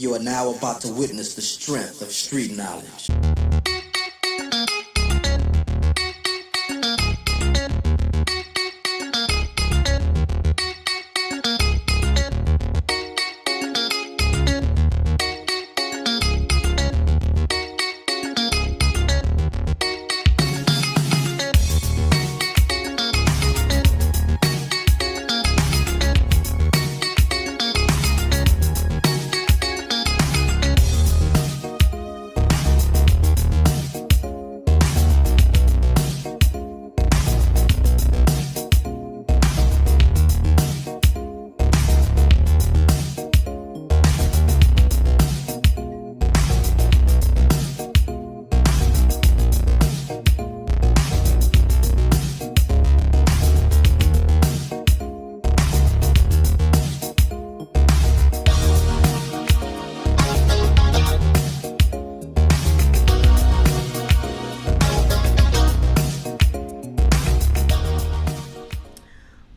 You are now about to witness the strength of street knowledge.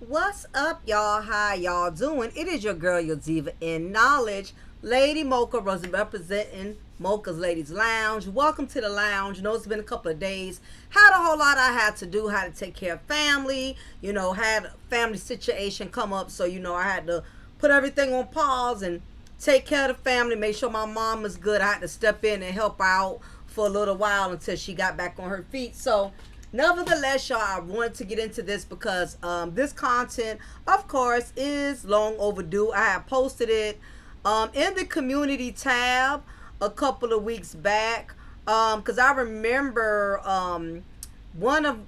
What's up, y'all? How y'all doing? It is your girl, your diva in knowledge, Lady Mocha, representing Mocha's Ladies Lounge. Welcome to the lounge. You know, it's been a couple of days. Had a whole lot I had to do. Had to take care of family. You know, had a family situation come up. So, you know, I had to put everything on pause and take care of the family. Make sure my mom was good. I had to step in and help out for a little while until she got back on her feet. So, nevertheless, y'all, I wanted to get into this because this content, of course, is long overdue. I have posted it in the community tab a couple of weeks back because I remember one of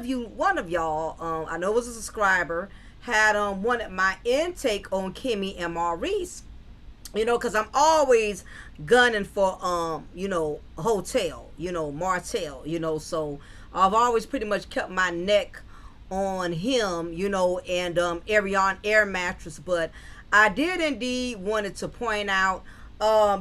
y'all, I know it was a subscriber, had wanted my intake on Kimmy and Maurice. You know, because I'm always gunning for you know, hotel, you know, Martell, you know, so I've always pretty much kept my neck on him, you know, and Arion Air Mattress. But I did indeed wanted to point out,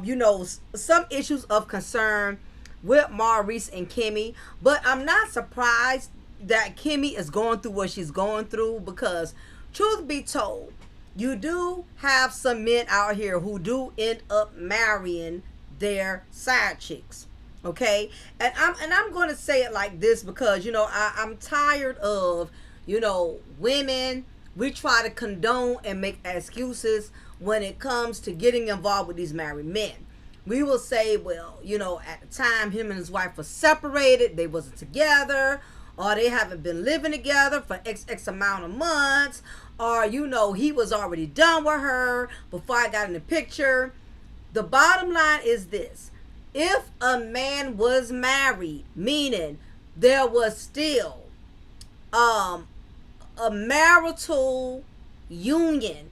you know, some issues of concern with Maurice and Kimmy. But I'm not surprised that Kimmy is going through what she's going through because, truth be told, you do have some men out here who do end up marrying their side chicks. Okay, and I'm going to say it like this because, you know, I'm tired of, you know, women. We try to condone and make excuses when it comes to getting involved with these married men. We will say, well, you know, at the time him and his wife were separated, they wasn't together, or they haven't been living together for X amount of months, or, you know, he was already done with her before I got in the picture. The bottom line is this. If a man was married, meaning there was still a marital union,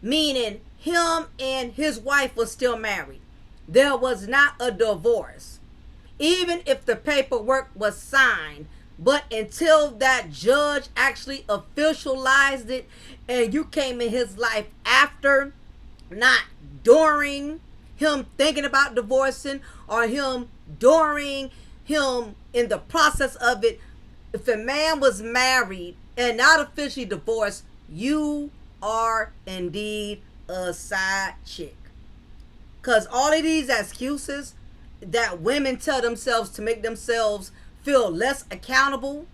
meaning him and his wife was still married, there was not a divorce, even if the paperwork was signed, but until that judge actually officialized it and you came in his life after, not during him thinking about divorcing or him during him in the process of it, if a man was married and not officially divorced, you are indeed a side chick. Because all of these excuses that women tell themselves to make themselves feel less accountable,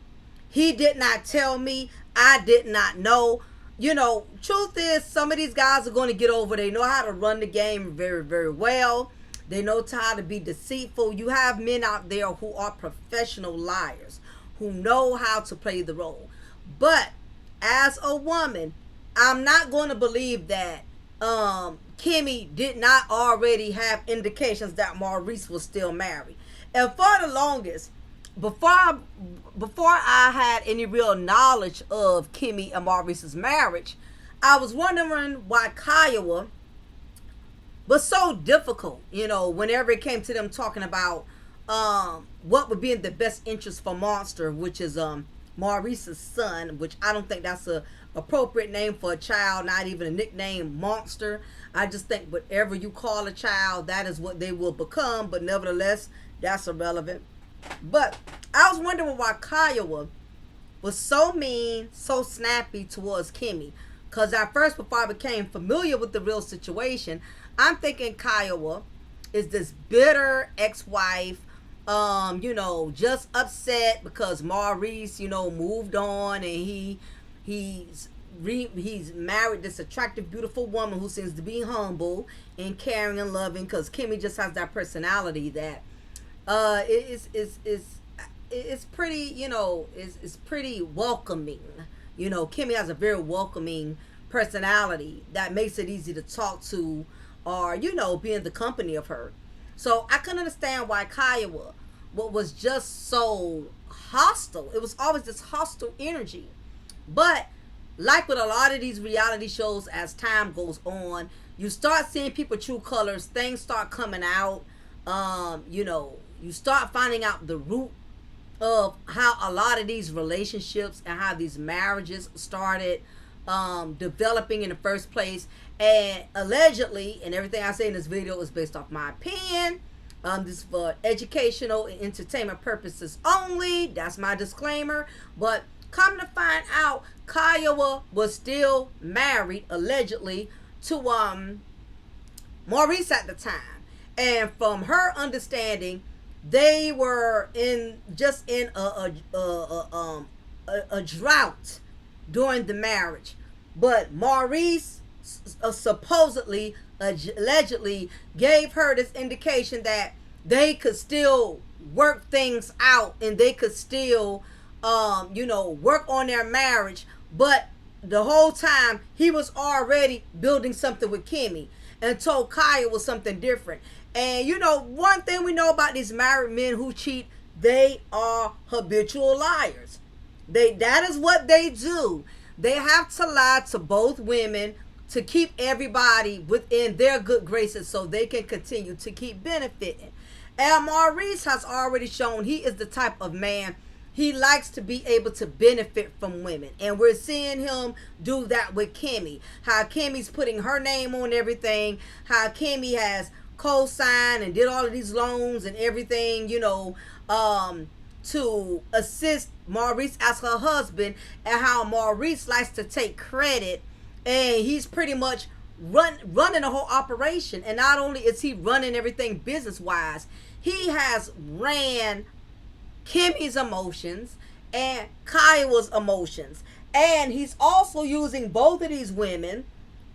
he did not tell me, I did not know. You know, truth is, some of these guys are going to get over. They know how to run the game very, very well. They know how to be deceitful. You have men out there who are professional liars, who know how to play the role. But as a woman, I'm not going to believe that Kimmy did not already have indications that Maurice was still married. And for the longest, before I had any real knowledge of Kimmy and Maurice's marriage, I was wondering why Kiowa was so difficult, you know, whenever it came to them talking about what would be in the best interest for Monster, which is Maurice's son, which I don't think that's a appropriate name for a child, not even a nickname, Monster. I just think whatever you call a child, that is what they will become, but nevertheless, that's irrelevant. But I was wondering why Kiowa was so mean, so snappy towards Kimmy. Because at first, before I became familiar with the real situation, I'm thinking Kiowa is this bitter ex-wife, just upset because Maurice, moved on, and he's married this attractive, beautiful woman who seems to be humble and caring and loving, because Kimmy just has that personality that it's pretty, it's pretty welcoming. Kimmy has a very welcoming personality that makes it easy to talk to, or be in the company of her. So I couldn't understand why Kiowa what was just so hostile. It was always this hostile energy. But like with a lot of these reality shows, as time goes on, you start seeing people true colors. Things start coming out. You start finding out the root of how a lot of these relationships and how these marriages started developing in the first place. And allegedly, and everything I say in this video is based off my opinion. This is for educational and entertainment purposes only. That's my disclaimer. But come to find out, Kiowa was still married, allegedly, to Maurice at the time. And from her understanding, they were in a drought during the marriage. But Maurice supposedly, allegedly, gave her this indication that they could still work things out, and they could still work on their marriage. But the whole time he was already building something with Kimmy, and told Kaya was something different. And one thing we know about these married men who cheat, they are habitual liars. That is what they do. They have to lie to both women to keep everybody within their good graces so they can continue to keep benefiting. And Maurice has already shown he is the type of man, he likes to be able to benefit from women. And we're seeing him do that with Kimmy. How Kimmy's putting her name on everything. How Kimmy has co-signed and did all of these loans and everything, to assist Maurice as her husband. And how Maurice likes to take credit. And he's pretty much running the whole operation. And not only is he running everything business-wise, he has ran Kimmy's emotions and Kiowa's emotions. And he's also using both of these women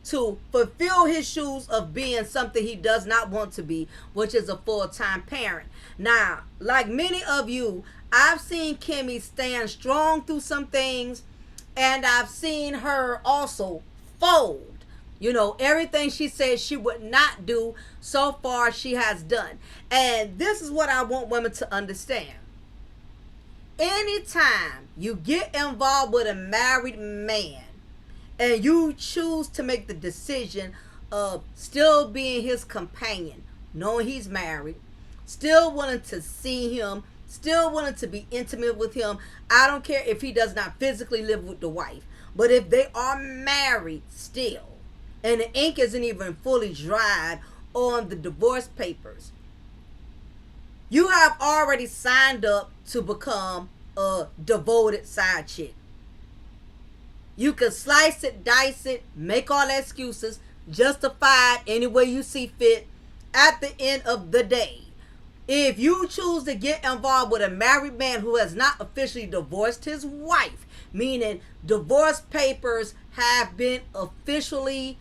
to fulfill his shoes of being something he does not want to be, which is a full-time parent. Now, like many of you, I've seen Kimmy stand strong through some things, and I've seen her also fold. Everything she said she would not do, so far she has done. And this is what I want women to understand. Anytime you get involved with a married man and you choose to make the decision of still being his companion, knowing he's married, still wanting to see him, still wanting to be intimate with him, I don't care if he does not physically live with the wife, but if they are married still, and the ink isn't even fully dried on the divorce papers, you have already signed up to become a devoted side chick. You can slice it, dice it, make all the excuses, justify it any way you see fit. At the end of the day, if you choose to get involved with a married man who has not officially divorced his wife, meaning divorce papers have been officialized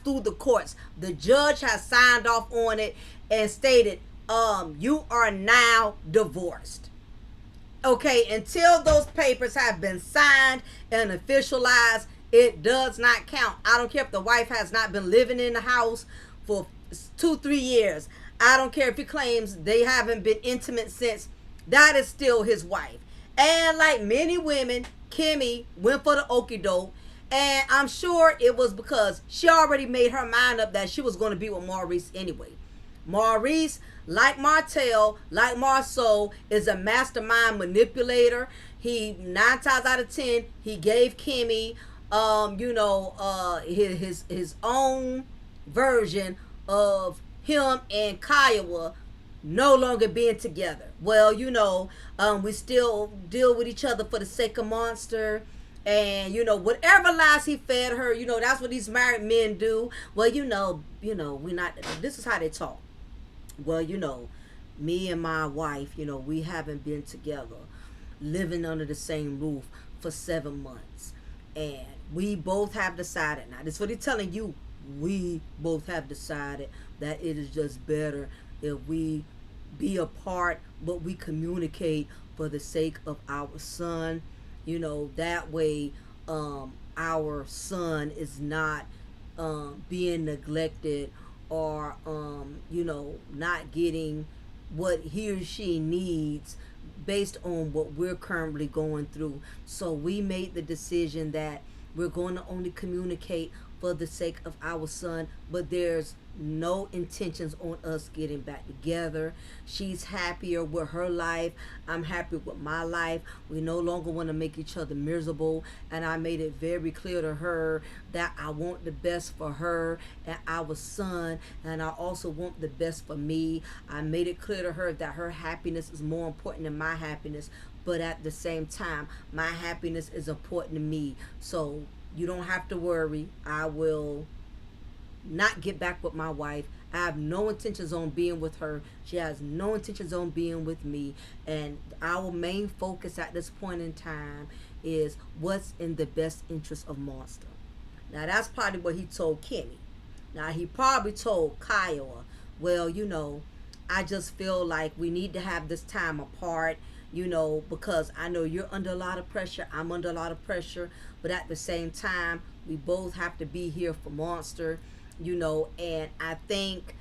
through the courts, the judge has signed off on it and stated, you are now divorced. Okay, until those papers have been signed and officialized, it does not count. I don't care if the wife has not been living in the house for 2-3 years. I don't care if he claims they haven't been intimate since. That is still his wife. And like many women, Kimmy went for the okie doke. And I'm sure it was because she already made her mind up that she was going to be with Maurice anyway. Maurice, like Martell, like Marceau, is a mastermind manipulator. He 9 times out of 10, he gave Kimmy, his own version of him and Kiowa no longer being together. Well, we still deal with each other for the sake of Monster, And whatever lies he fed her, that's what these married men do. Well, we not. This is how they talk. Well, me and my wife, we haven't been together, living under the same roof for 7 months, and we both have decided. Now, this is what he's telling you. We both have decided that it is just better if we be apart, but we communicate for the sake of our son. That way, our son is not being neglected, or not getting what he or she needs based on what we're currently going through. So we made the decision that we're going to only communicate for the sake of our son, but there's no intentions on us getting back together. She's happier with her life. I'm happy with my life. We no longer want to make each other miserable. And I made it very clear to her that I want the best for her and our son. And I also want the best for me. I made it clear to her that her happiness is more important than my happiness. But at the same time, my happiness is important to me. So you don't have to worry. I will not get back with my wife. I have no intentions on being with her. She has no intentions on being with me. And our main focus at this point in time is what's in the best interest of Monster. Now, that's probably what he told Kimmy. Now, he probably told Kiowa, well, I just feel like we need to have this time apart, because I know you're under a lot of pressure. I'm under a lot of pressure. But at the same time, we both have to be here for Monster. And I think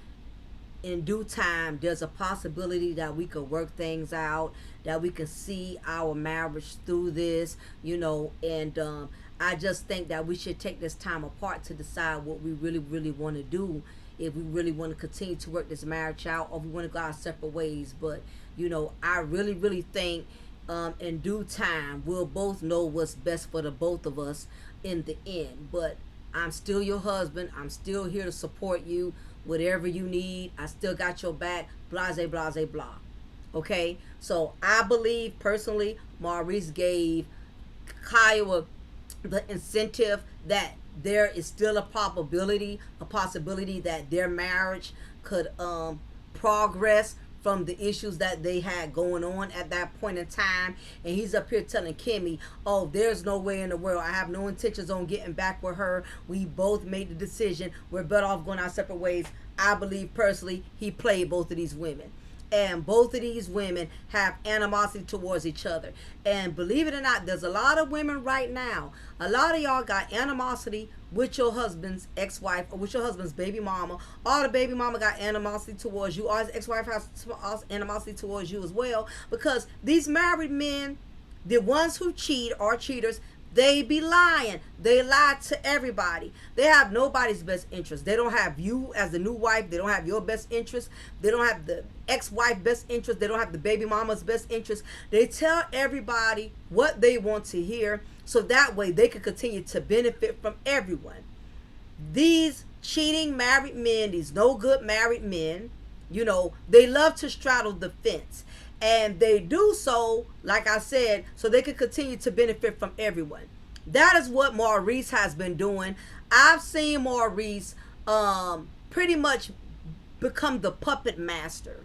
in due time, there's a possibility that we could work things out, that we can see our marriage through this, and I just think that we should take this time apart to decide what we really, really want to do, if we really want to continue to work this marriage out, or if we want to go our separate ways. But, I really, really think in due time, we'll both know what's best for the both of us in the end. But I'm still your husband. I'm still here to support you. Whatever you need, I still got your back. Blase, blase, blah. Okay? So I believe personally, Maurice gave Kiowa the incentive that there is still a possibility that their marriage could progress from the issues that they had going on at that point in time. And he's up here telling Kimmy, oh, there's no way in the world. I have no intentions on getting back with her. We both made the decision. We're better off going our separate ways. I believe personally he played both of these women. And both of these women have animosity towards each other. And believe it or not, there's a lot of women right now. A lot of y'all got animosity with your husband's ex-wife or with your husband's baby mama. All the baby mama got animosity towards you. All his ex-wife has animosity towards you as well. Because these married men, the ones who cheat are cheaters. They be lying. They lie to everybody. They have nobody's best interest. They don't have you as the new wife. They don't have your best interest. They don't have the ex-wife best interest. They don't have the baby mama's best interest. They tell everybody what they want to hear, so that way they can continue to benefit from everyone. These cheating married men, these no good married men, they love to straddle the fence. And they do so, like I said, so they can continue to benefit from everyone. That is what Maurice has been doing. I've seen Maurice pretty much become the puppet master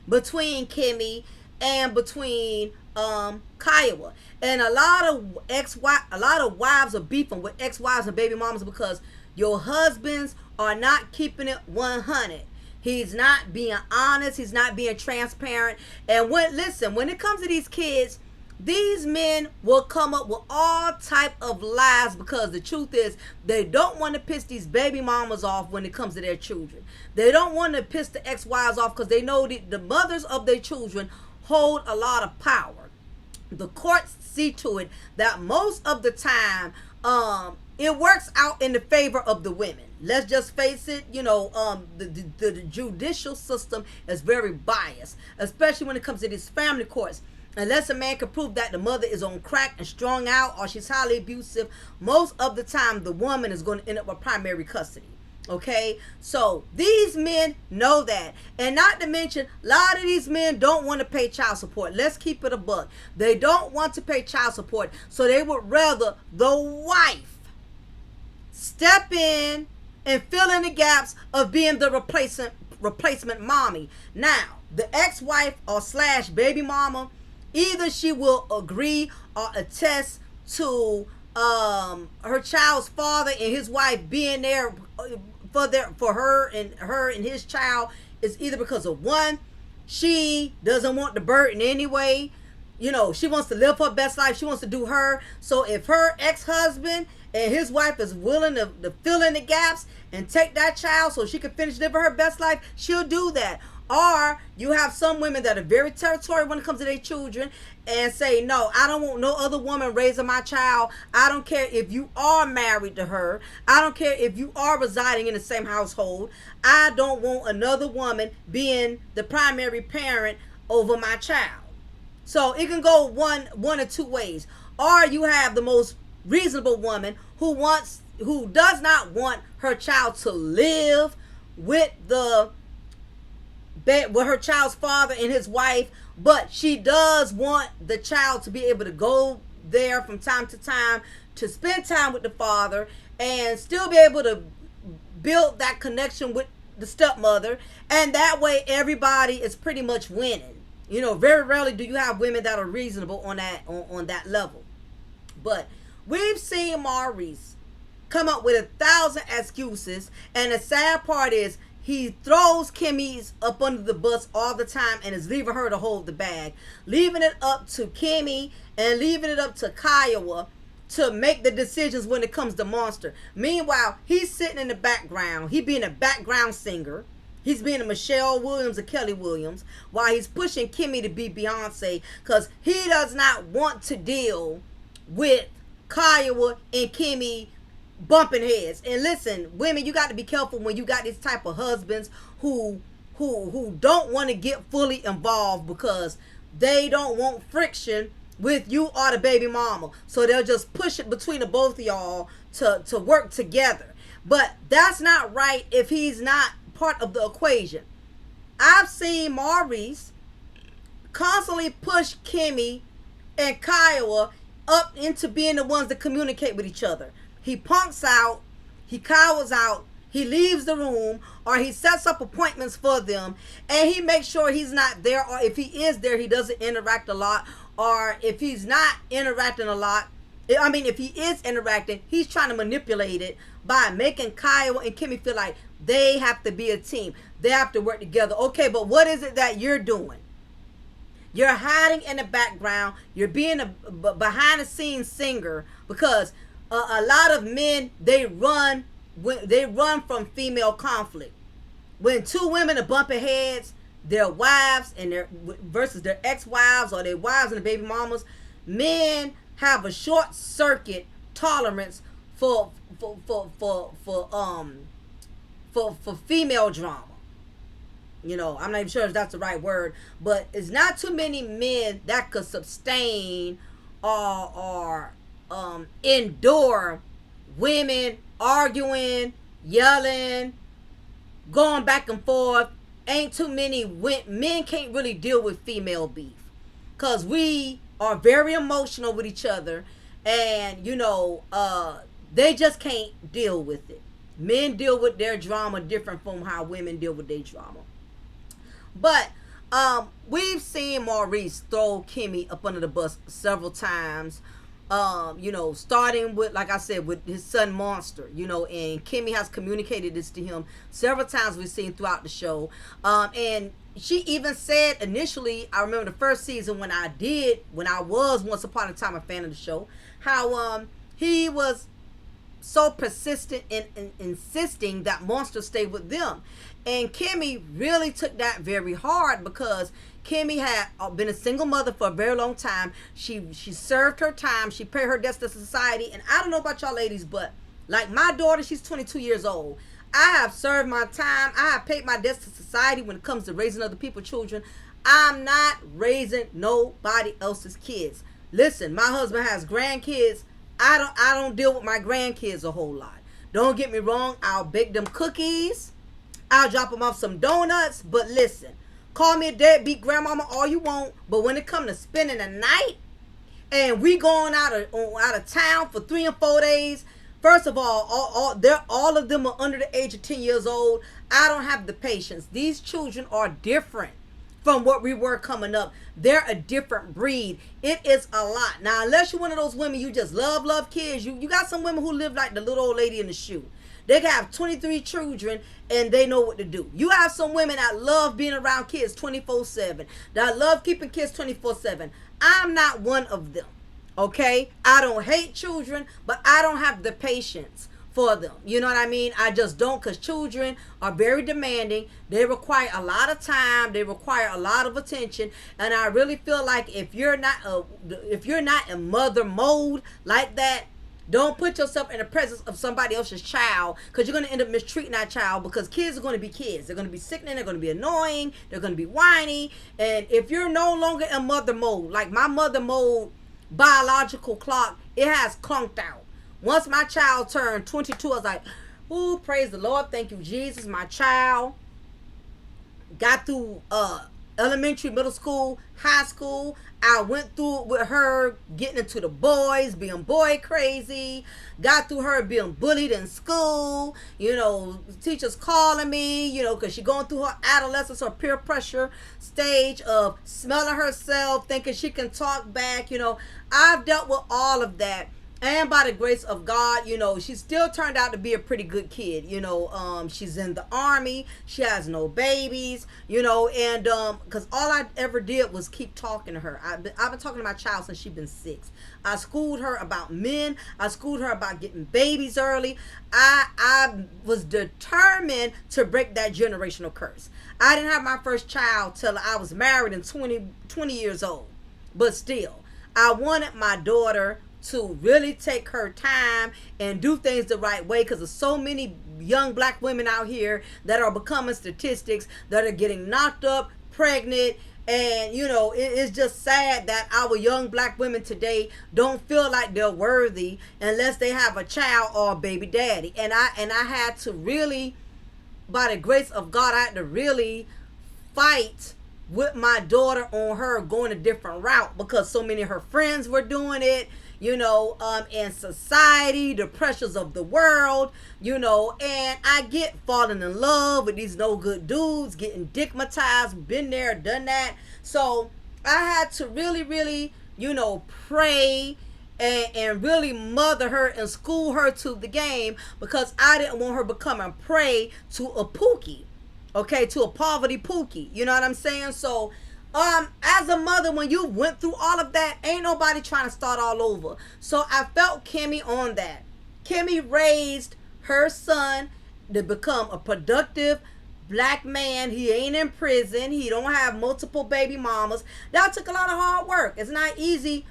between Kimmy and between Kiowa. And a lot of wives are beefing with ex-wives and baby mamas because your husbands are not keeping it 100. He's not being honest. He's not being transparent. And when it comes to these kids, these men will come up with all type of lies, because the truth is they don't want to piss these baby mamas off when it comes to their children. They don't want to piss the ex-wives off because they know the mothers of their children hold a lot of power. The courts see to it that most of the time it works out in the favor of the women. Let's just face it, the judicial system is very biased, especially when it comes to these family courts. Unless a man can prove that the mother is on crack and strung out or she's highly abusive, most of the time the woman is going to end up with primary custody. Okay, so these men know that, and not to mention, a lot of these men don't want to pay child support. Let's keep it a buck. They don't want to pay child support, so they would rather the wife step in and fill in the gaps of being the replacement mommy. Now, the ex-wife or slash baby mama, either she will agree or attest to her child's father and his wife being there for her and his child, is either because of one, she doesn't want the burden anyway. You know, she wants to live her best life. She wants to do her. So if her ex-husband and his wife is willing to fill in the gaps and take that child so she can finish living her best life, she'll do that. Or you have some women that are very territorial when it comes to their children and say, no, I don't want no other woman raising my child. I don't care if you are married to her. I don't care if you are residing in the same household. I don't want another woman being the primary parent over my child. So it can go one or two ways. Or you have the most reasonable woman who does not want her child to live with her child's father and his wife, but she does want the child to be able to go there from time to time to spend time with the father and still be able to build that connection with the stepmother, and that way everybody is pretty much winning. You know, very rarely do you have women that are reasonable on that level. But we've seen Maurice come up with 1,000 excuses, and the sad part is he throws Kimmy's up under the bus all the time and is leaving her to hold the bag, leaving it up to Kimmy and leaving it up to Kiowa to make the decisions when it comes to Monster. Meanwhile, he's sitting in the background. He being a background singer. He's being a Michelle Williams or Kelly Williams while he's pushing Kimmy to be Beyonce, because he does not want to deal with Kiowa and Kimmy bumping heads. And listen, women, you got to be careful when you got these type of husbands who don't want to get fully involved because they don't want friction with you or the baby mama. So they'll just push it between the both of y'all to work together. But that's not right if he's not part of the equation. I've seen Maurice constantly push Kimmy and Kiowa up into being the ones that communicate with each other. He punks out, he cowers out, he leaves the room, or he sets up appointments for them, and he makes sure he's not there, or if he is there, he doesn't interact a lot, or if he's not interacting a lot, if he is interacting, he's trying to manipulate it by making Kiowa and Kimmy feel like they have to be a team. They have to work together. Okay, but what is it that you're doing? You're hiding in the background. You're being a behind-the-scenes singer, because a lot of men, they run from female conflict. When two women are bumping heads, their wives and versus their ex-wives or their wives and the baby mamas, men have a short circuit tolerance for female drama. You know, I'm not even sure if that's the right word, but it's not too many men that could sustain or endure women arguing, yelling, going back and forth. Ain't too many men can't really deal with female beef, because we are very emotional with each other, and you know, they just can't deal with it. Men deal with their drama different from how women deal with their drama. But we've seen Maurice throw Kimmy up under the bus several times. You know, starting with, like I said, with his son Monster, you know, and Kimmy has communicated this to him several times. We've seen throughout the show. And she even said initially, I remember the first season when I was once upon a time a fan of the show, how he was so persistent in insisting that Monster stay with them. And Kimmy really took that very hard, because Kimmy had been a single mother for a very long time. She served her time. She paid her debts to society. And I don't know about y'all ladies, but like my daughter, she's 22 years old. I have served my time. I have paid my debts to society when it comes to raising other people's children. I'm not raising nobody else's kids. Listen, my husband has grandkids. I don't deal with my grandkids a whole lot. Don't get me wrong, I'll bake them cookies. I'll drop them off some donuts. But listen, call me a deadbeat grandmama all you want, but when it comes to spending a night and we going out of town for 3 and 4 days, first of all of them are under the age of 10 years old. I don't have the patience. These children are different from what we were coming up. They're a different breed. It is a lot. Now, unless you're one of those women, you just love kids. You got some women who live like the little old lady in the shoe. They can have 23 children and they know what to do. You have some women that love being around kids 24/7. That love keeping kids 24/7. I'm not one of them. Okay? I don't hate children, but I don't have the patience for them. You know what I mean? I just don't, because children are very demanding. They require a lot of time. They require a lot of attention. And I really feel like if you're not in mother mode like that, don't put yourself in the presence of somebody else's child, because you're going to end up mistreating that child, because kids are going to be kids. They're going to be sickening. They're going to be annoying. They're going to be whiny. And if you're no longer in mother mode, like my mother mode biological clock, it has clunked out. Once my child turned 22, I was like, ooh, praise the Lord. Thank you, Jesus. My child got through elementary, middle school, high school. I went through it with her getting into the boys, being boy crazy. Got through her being bullied in school. You know, teachers calling me, you know, because she's going through her adolescence or peer pressure stage of smelling herself, thinking she can talk back. You know, I've dealt with all of that. And by the grace of God, you know, she still turned out to be a pretty good kid. You know, she's in the Army. She has no babies, you know, and because all I ever did was keep talking to her. I've been talking to my child since she's been 6. I schooled her about men. I schooled her about getting babies early. I was determined to break that generational curse. I didn't have my first child till I was married and 20 years old. But still, I wanted my daughter to really take her time and do things the right way, because there's so many young black women out here that are becoming statistics, that are getting knocked up, pregnant, and you know, it's just sad that our young black women today don't feel like they're worthy unless they have a child or a baby daddy. And I had to really, by the grace of God, I had to really fight with my daughter on her going a different route, because so many of her friends were doing it. You know, in society, the pressures of the world, you know, and I get falling in love with these no good dudes, getting dickmatized, been there, done that. So I had to really, you know, pray and really mother her and school her to the game, because I didn't want her becoming prey to a pookie, okay, to a poverty pookie. You know what I'm saying? So as a mother, when you went through all of that, ain't nobody trying to start all over. So I felt Kimmy on that. Kimmy raised her son to become a productive black man. He ain't in prison. He don't have multiple baby mamas. That took a lot of hard work. It's not easy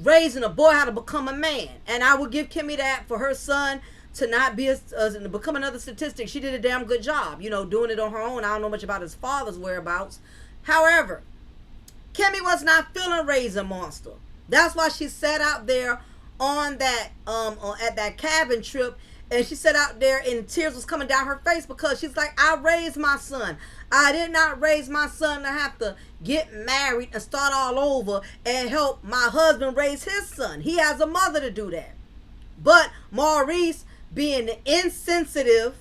raising a boy how to become a man. And I would give Kimmy that for her son to not be to become another statistic. She did a damn good job, you know, doing it on her own. I don't know much about his father's whereabouts. However, Kimmy was not feeling Raising Monster. That's why she sat out there on that at that cabin trip, and she sat out there and tears was coming down her face, because she's like, I raised my son. I did not raise my son to have to get married and start all over and help my husband raise his son. He has a mother to do that. But Maurice, being the insensitive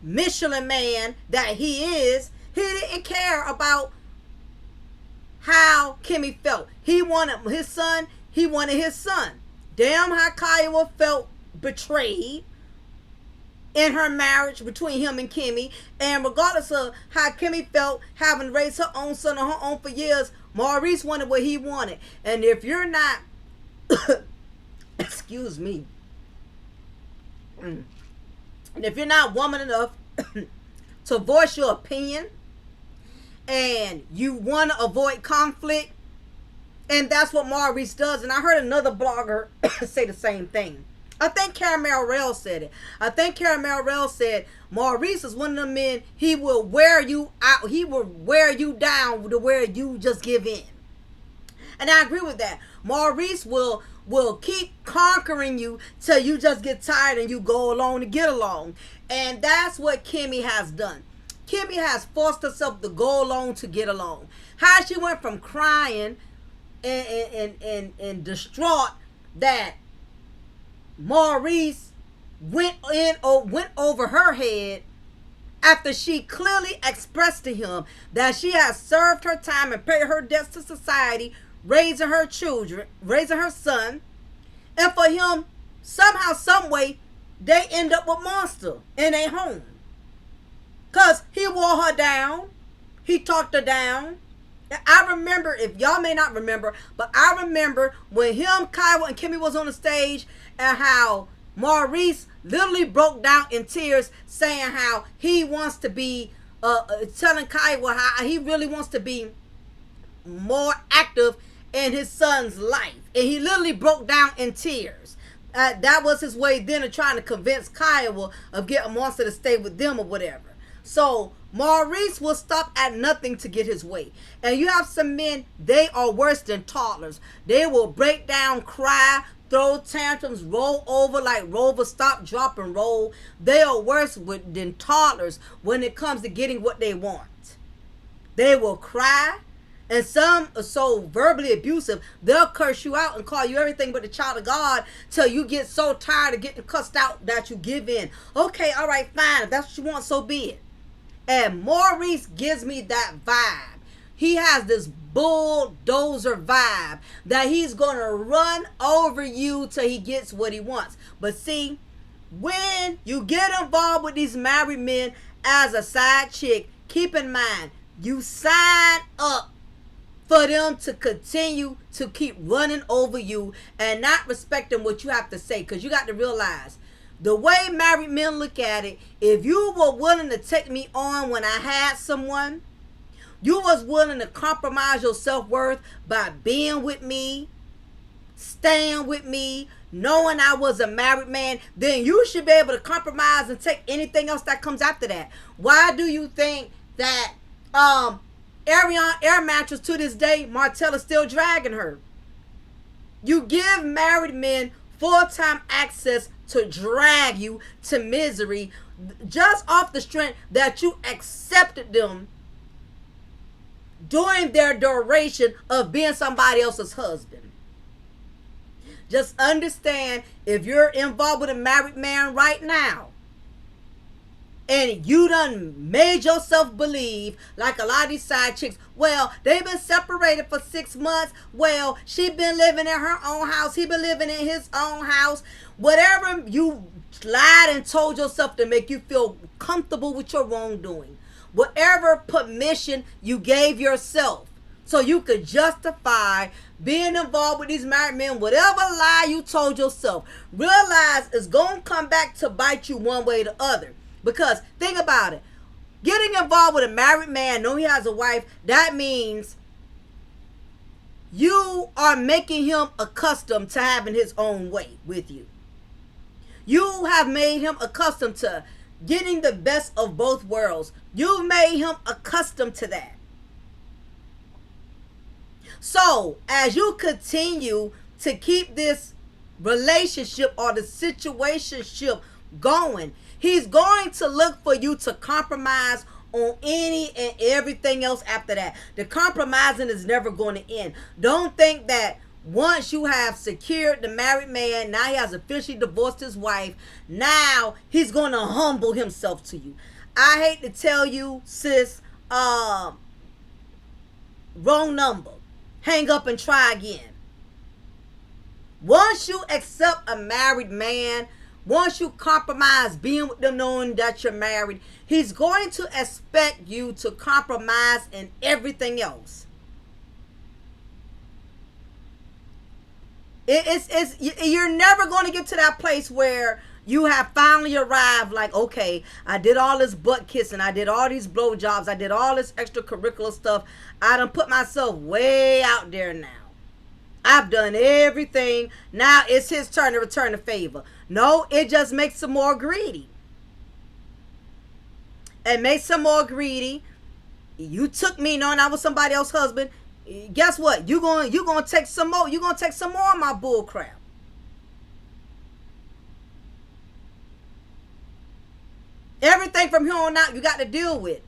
Michelin man that he is, he didn't care about how Kimmy felt. He wanted his son. He wanted his son. Damn how Kiowa felt betrayed in her marriage between him and Kimmy. And regardless of how Kimmy felt having raised her own son on her own for years, Maurice wanted what he wanted. And if you're not, excuse me, and if you're not woman enough to voice your opinion, and you want to avoid conflict, and that's what Maurice does. And I heard another blogger say the same thing. I think Caramel Rail said it. I think Caramel Rail said Maurice is one of the men, he will wear you out. He will wear you down to where you just give in. And I agree with that. Maurice will will keep conquering you till you just get tired and you go along to get along. And that's what Kimmy has done. Kimmy has forced herself to go along to get along. How she went from crying and distraught that Maurice went over her head after she clearly expressed to him that she has served her time and paid her debts to society, raising her children, raising her son, and for him, somehow, some way, they end up with Monster in a home. Because he wore her down. He talked her down. I remember, if y'all may not remember, but I remember when him, Kyle, and Kimmy was on the stage and how Maurice literally broke down in tears saying how he wants to be, telling Kyle how he really wants to be more active in his son's life. And he literally broke down in tears. That was his way then of trying to convince Kyle of getting Monster to stay with them or whatever. So Maurice will stop at nothing to get his way. And you have some men, they are worse than toddlers. They will break down, cry, throw tantrums, roll over like Rover, stop, drop, and roll. They are worse than toddlers when it comes to getting what they want. They will cry. And some are so verbally abusive, they'll curse you out and call you everything but the child of God till you get so tired of getting cussed out that you give in. Okay, all right, fine. If that's what you want, so be it. And Maurice gives me that vibe. He has this bulldozer vibe that he's going to run over you till he gets what he wants. But see, when you get involved with these married men as a side chick, keep in mind, you sign up for them to continue to keep running over you and not respecting what you have to say. Because you got to realize, the way married men look at it, if you were willing to take me on when I had someone, you was willing to compromise your self-worth by being with me, staying with me, knowing I was a married man, then you should be able to compromise and take anything else that comes after that. Why do you think that Ariane Air Mattress to this day, Martell is still dragging her? You give married men full-time access to drag you to misery just off the strength that you accepted them during their duration of being somebody else's husband. Just understand, if you're involved with a married man right now and you done made yourself believe, like a lot of these side chicks, well, they've been separated for 6 months. Well, she been living in her own house. He been living in his own house. Whatever you lied and told yourself to make you feel comfortable with your wrongdoing. Whatever permission you gave yourself so you could justify being involved with these married men, whatever lie you told yourself, realize it's going to come back to bite you one way or the other. Because think about it. Getting involved with a married man, knowing he has a wife, that means you are making him accustomed to having his own way with you. You have made him accustomed to getting the best of both worlds. You've made him accustomed to that. So, as you continue to keep this relationship or the situationship going, he's going to look for you to compromise on any and everything else after that. The compromising is never going to end. Don't think that once you have secured the married man, now he has officially divorced his wife, now he's going to humble himself to you. I hate to tell you, sis, wrong number. Hang up and try again. Once you accept a married man, once you compromise being with them knowing that you're married, he's going to expect you to compromise in everything else. You're never going to get to that place where you have finally arrived, like, okay, I did all this butt kissing, I did all these blowjobs, I did all this extracurricular stuff. I done put myself way out there now. I've done everything. Now it's his turn to return the favor. No, it just makes him more greedy. It makes him more greedy. You took me knowing I was somebody else's husband. guess what? You gonna take some more. You gonna take some more of my bull crap. Everything from here on out you got to deal with.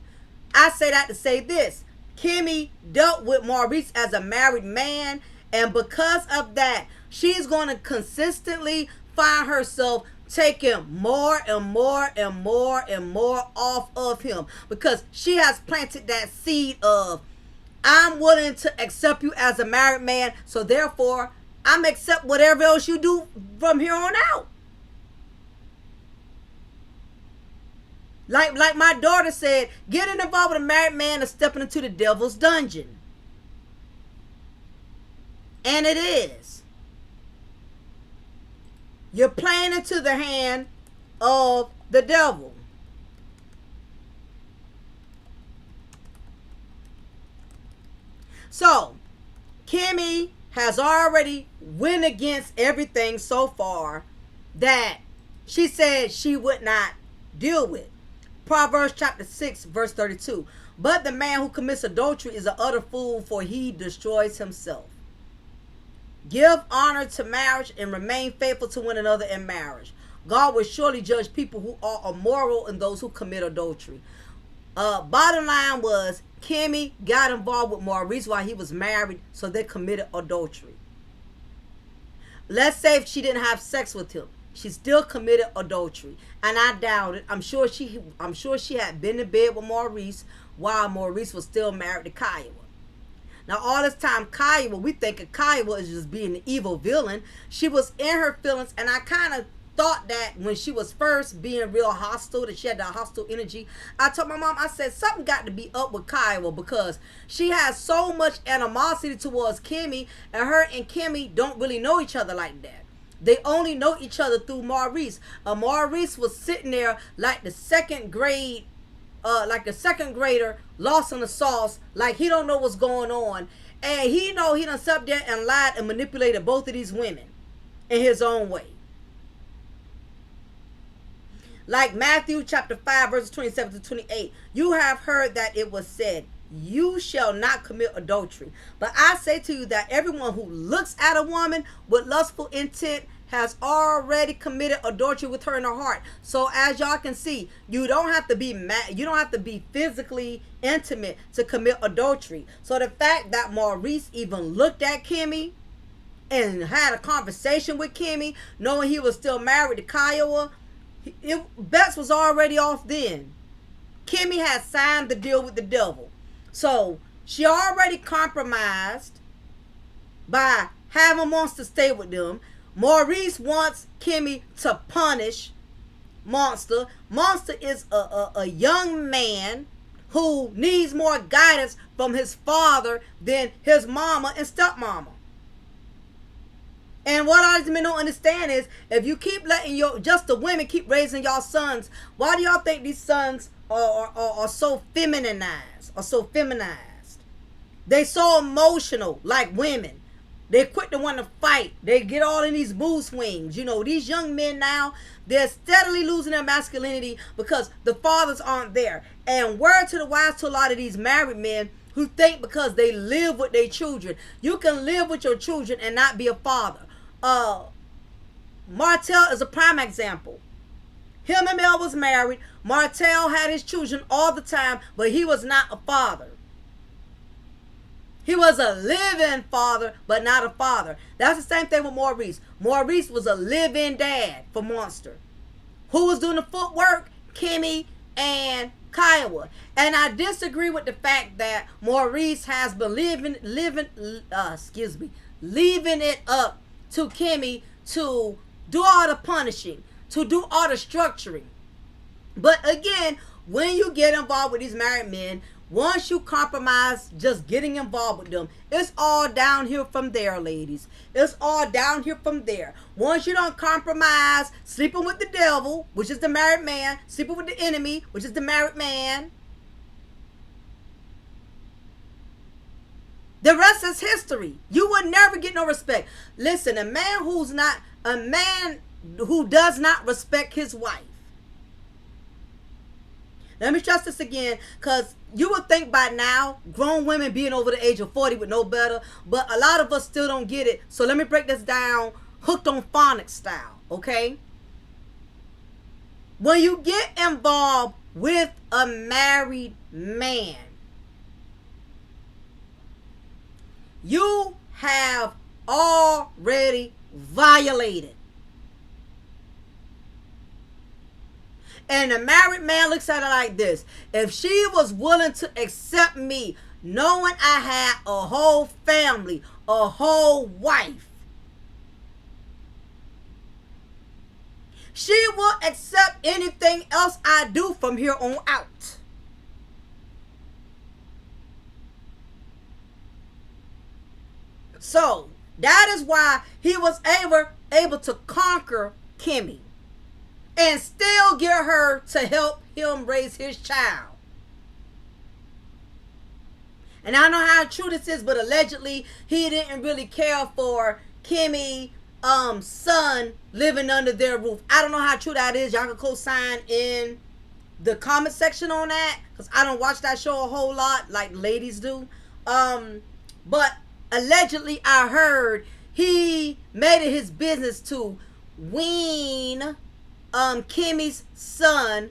I say that to say this. Kimmy dealt with Maurice as a married man, and because of that, she's going to consistently find herself taking more and more and more and more off of him, because she has planted that seed of, I'm willing to accept you as a married man, so therefore I'm accept whatever else you do from here on out. Like my daughter said, getting involved with a married man is stepping into the devil's dungeon. And it is. You're playing into the hand of the devil. So, Kimmy has already went against everything so far that she said she would not deal with. Proverbs chapter 6, verse 32. But the man who commits adultery is an utter fool, for he destroys himself. Give honor to marriage and remain faithful to one another in marriage. God will surely judge people who are immoral and those who commit adultery. Bottom line was, Kimmy got involved with Maurice while he was married, so they committed adultery. Let's say if she didn't have sex with him, she still committed adultery, and I doubt it. I'm sure she had been in bed with Maurice while Maurice was still married to Kiowa. Now all this time, Kiowa, we think of Kiowa as just being the evil villain. She was in her feelings, and I kind of thought that when she was first being real hostile, that she had that hostile energy. I told my mom, I said, something got to be up with Kiowa, because she has so much animosity towards Kimmy, and her and Kimmy don't really know each other like that. They only know each other through Maurice. Maurice was sitting there like the second grader lost in the sauce, like he don't know what's going on. And he know he done sat there and lied and manipulated both of these women in his own way. Like Matthew chapter 5, verses 27 to 28. You have heard that it was said, you shall not commit adultery. But I say to you that everyone who looks at a woman with lustful intent has already committed adultery with her in her heart. So as y'all can see, you don't have to be mad. You don't have to be physically intimate to commit adultery. So the fact that Maurice even looked at Kimmy and had a conversation with Kimmy, knowing he was still married to Kiowa, bets was already off then. Kimmy had signed the deal with the devil. So she already compromised by having Monster stay with them. Maurice wants Kimmy to punish Monster. Monster is a young man who needs more guidance from his father than his mama and stepmama. And what I men don't understand is, if you keep letting just the women keep raising y'all sons, why do y'all think these sons are so feminized or so feminized? They so emotional like women. They quit to want to fight. They get all in these mood swings. You know, these young men now, they're steadily losing their masculinity because the fathers aren't there. And word to the wise to a lot of these married men who think because they live with their children, you can live with your children and not be a father. Martell is a prime example. Him and Mel was married. Martell had his children all the time, but he was not a father. He was a live-in father, but not a father. That's the same thing with Maurice. Maurice was a live-in dad for Monster. Who was doing the footwork? Kimmy and Kiowa. And I disagree with the fact that Maurice has been leaving it up to Kimmy to do all the punishing, to do all the structuring. But again, when you get involved with these married men, once you compromise just getting involved with them, it's all downhill from there, ladies. It's all downhill from there. Once you don't compromise, sleeping with the devil, which is the married man, sleeping with the enemy, which is the married man, the rest is history. You would never get no respect. Listen, a man who does not respect his wife, Let me stress this again, because you would think by now, grown women being over the age of 40 would know better, but a lot of us still don't get it. So let me break this down, hooked on phonics style, okay? When you get involved with a married man, you have already violated. And the married man looks at it like this. If she was willing to accept me, knowing I had a whole family, a whole wife, she will accept anything else I do from here on out. So that is why he was able to conquer Kimmy and still get her to help him raise his child. And I don't know how true this is, but allegedly he didn't really care for Kimmy son living under their roof. I don't know how true that is. Y'all can co-sign in the comment section on that, because I don't watch that show a whole lot like ladies do. But allegedly I heard he made it his business to wean Kimmy's son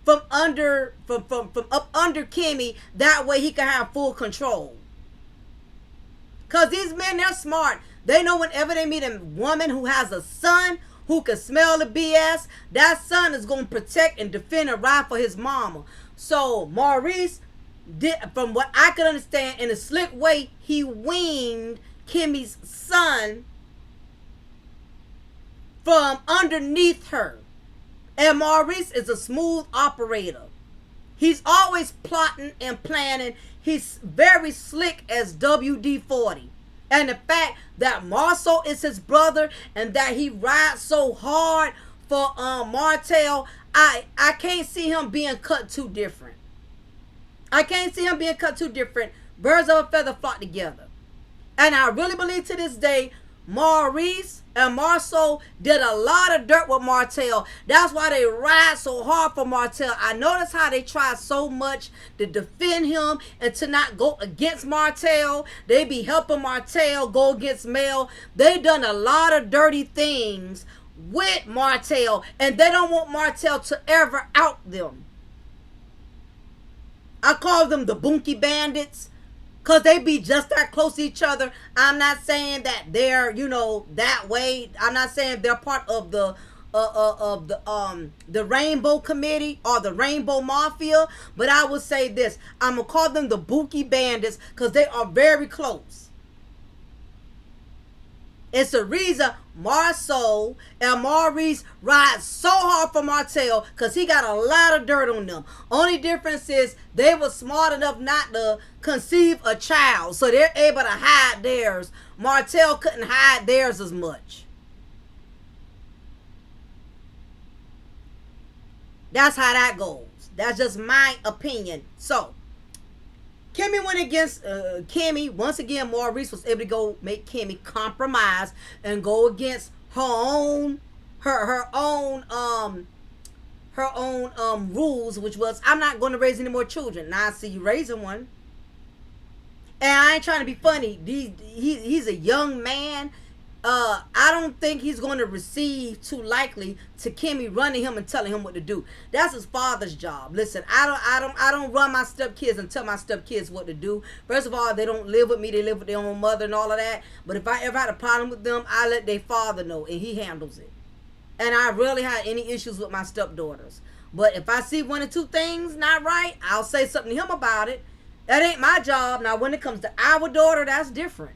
from up under Kimmy, that way he can have full control. Cause these men, they're smart. They know whenever they meet a woman who has a son who can smell the BS, that son is going to protect and defend and ride for his mama. So Maurice did, from what I could understand, in a slick way, he weaned Kimmy's son from underneath her. And Maurice is a smooth operator. He's always plotting and planning. He's very slick as WD-40. And the fact that Marceau is his brother and that he rides so hard for Martell, I can't see him being cut too different. I can't see him being cut too different. Birds of a feather flock together. And I really believe to this day, Maurice and Marceau did a lot of dirt with Martell. That's why they ride so hard for Martell. I notice how they try so much to defend him and to not go against Martell. They be helping Martell go against Mel. They done a lot of dirty things with Martell, and they don't want Martell to ever out them. I call them the Bunky Bandits, because they be just that close to each other. I'm not saying that they're, that way. I'm not saying they're part of the Rainbow Committee or the Rainbow Mafia. But I will say this. I'm going to call them the Bunky Bandits because they are very close. It's the reason Marceau and Maurice ride so hard for Martell, because he got a lot of dirt on them. Only difference is they were smart enough not to conceive a child, so they're able to hide theirs. Martell couldn't hide theirs as much. That's how that goes. That's just my opinion. So Kimmy went against Kimmy. Once again, Maurice was able to go make Kimmy compromise and go against her own rules, which was, I'm not going to raise any more children. Now I see you raising one. And I ain't trying to be funny. He's a young man. I don't think he's going to receive too likely to Kimmy running him and telling him what to do. That's his father's job. Listen, I don't run my stepkids and tell my stepkids what to do. First of all, they don't live with me. They live with their own mother and all of that. But if I ever had a problem with them, I let their father know, and he handles it. And I rarely had any issues with my stepdaughters. But if I see one or two things not right, I'll say something to him about it. That ain't my job. Now, when it comes to our daughter, that's different.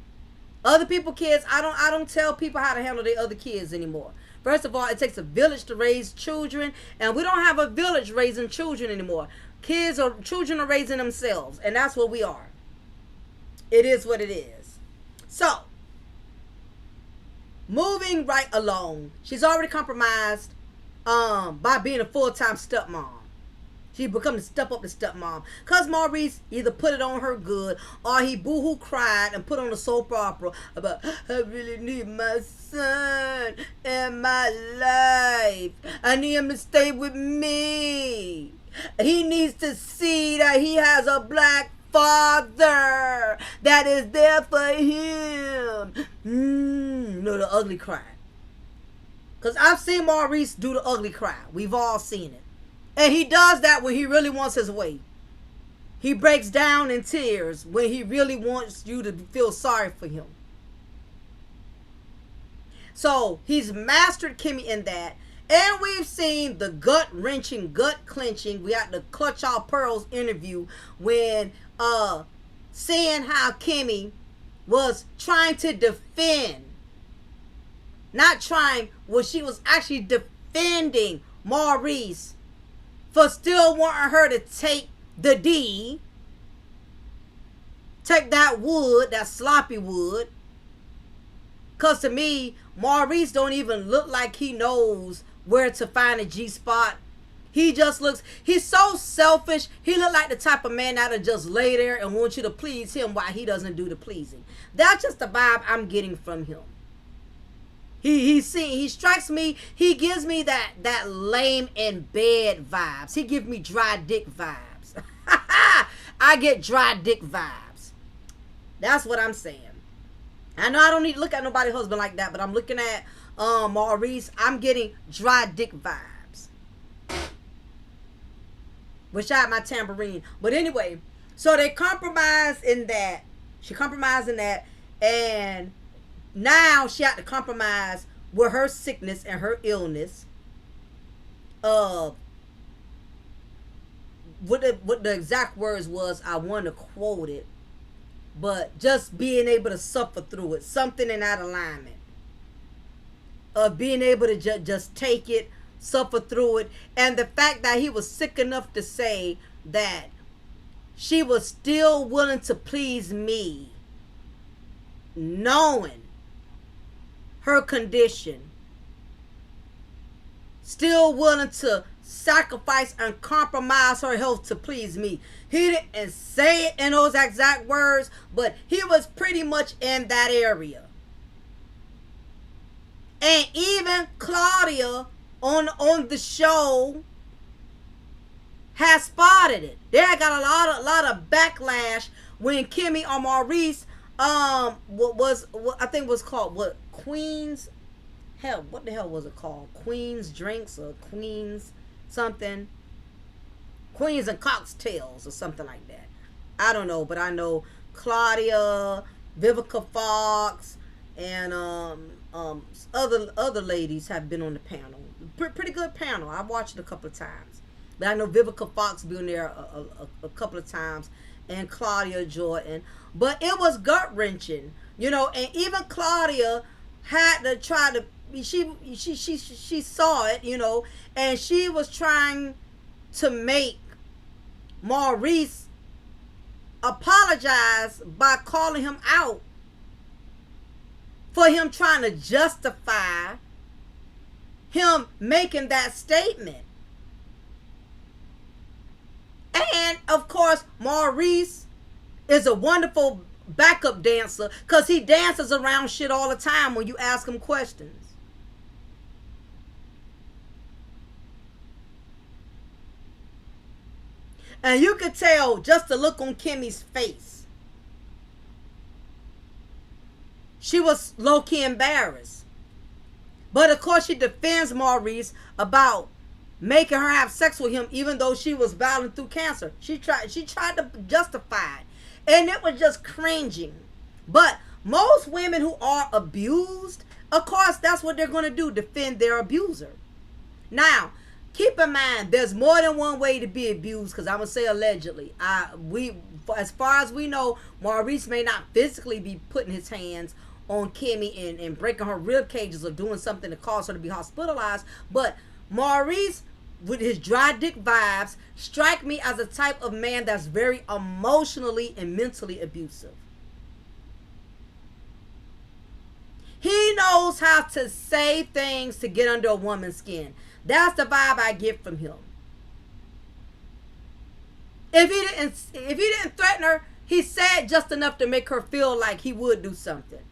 Other people's kids, I don't tell people how to handle their other kids anymore. First of all, it takes a village to raise children, and we don't have a village raising children anymore. Children are raising themselves, and that's what we are. It is what it is. So, moving right along, she's already compromised by being a full-time stepmom. She become to step up to stepmom. Because Maurice either put it on her good, or he boo-hoo cried and put on a soap opera about, I really need my son in my life. I need him to stay with me. He needs to see that he has a black father that is there for him. No, the ugly cry. Because I've seen Maurice do the ugly cry. We've all seen it. And he does that when he really wants his way. He breaks down in tears when he really wants you to feel sorry for him. So he's mastered Kimmy in that. And we've seen the gut-wrenching, gut-clenching, we had the Clutch Our Pearls interview when seeing how Kimmy was trying to defend. Not trying, well, she was actually defending Maurice for still wanting her to take the D. Take that wood, that sloppy wood. Because to me, Maurice don't even look like he knows where to find a G-spot. He just looks, he's so selfish. He look like the type of man that'll just lay there and want you to please him while he doesn't do the pleasing. That's just the vibe I'm getting from him. He strikes me, he gives me that lame in bed vibes. He gives me dry dick vibes. I get dry dick vibes. That's what I'm saying. I know I don't need to look at nobody's husband like that, but I'm looking at Maurice. I'm getting dry dick vibes. Wish I had my tambourine. But anyway, so they compromise in that. She compromised in that. And now she had to compromise with her sickness and her illness. What the exact words was, I want to quote it. But just being able to suffer through it. Something in that alignment. Of being able to just take it, suffer through it. And the fact that he was sick enough to say that she was still willing to please me. Knowing her condition. Still willing to sacrifice and compromise her health to please me. He didn't say it in those exact words, but he was pretty much in that area. And even Claudia on the show has spotted it. They got a lot of backlash when Kimmy or Maurice what I think was called Queen's, hell, what the hell was it called? Queen's Drinks or Queen's something. Queens and Cocktails or something like that. I don't know, but I know Claudia, Vivica Fox, and other ladies have been on the panel. Pretty good panel. I've watched it a couple of times. But I know Vivica Fox been there a couple of times, and Claudia Jordan. But it was gut-wrenching, you know, and even Claudia had to try to, she saw it, you know, and she was trying to make Maurice apologize by calling him out for him trying to justify him making that statement. And of course, Maurice is a wonderful backup dancer because he dances around shit all the time when you ask him questions. And you could tell just the look on Kimmy's face. She was low-key embarrassed. But of course she defends Maurice about making her have sex with him even though she was battling through cancer. She tried to justify it. And it was just cringing. But most women who are abused, of course that's what they're going to do, defend their abuser. Now, keep in mind, there's more than one way to be abused, because I'm going to say allegedly. As far as we know, Maurice may not physically be putting his hands on Kimmy and breaking her rib cages or doing something to cause her to be hospitalized. But Maurice, with his dry dick vibes, strike me as a type of man that's very emotionally and mentally abusive. He knows how to say things to get under a woman's skin. That's the vibe I get from him. If he didn't threaten her, he said just enough to make her feel like he would do something.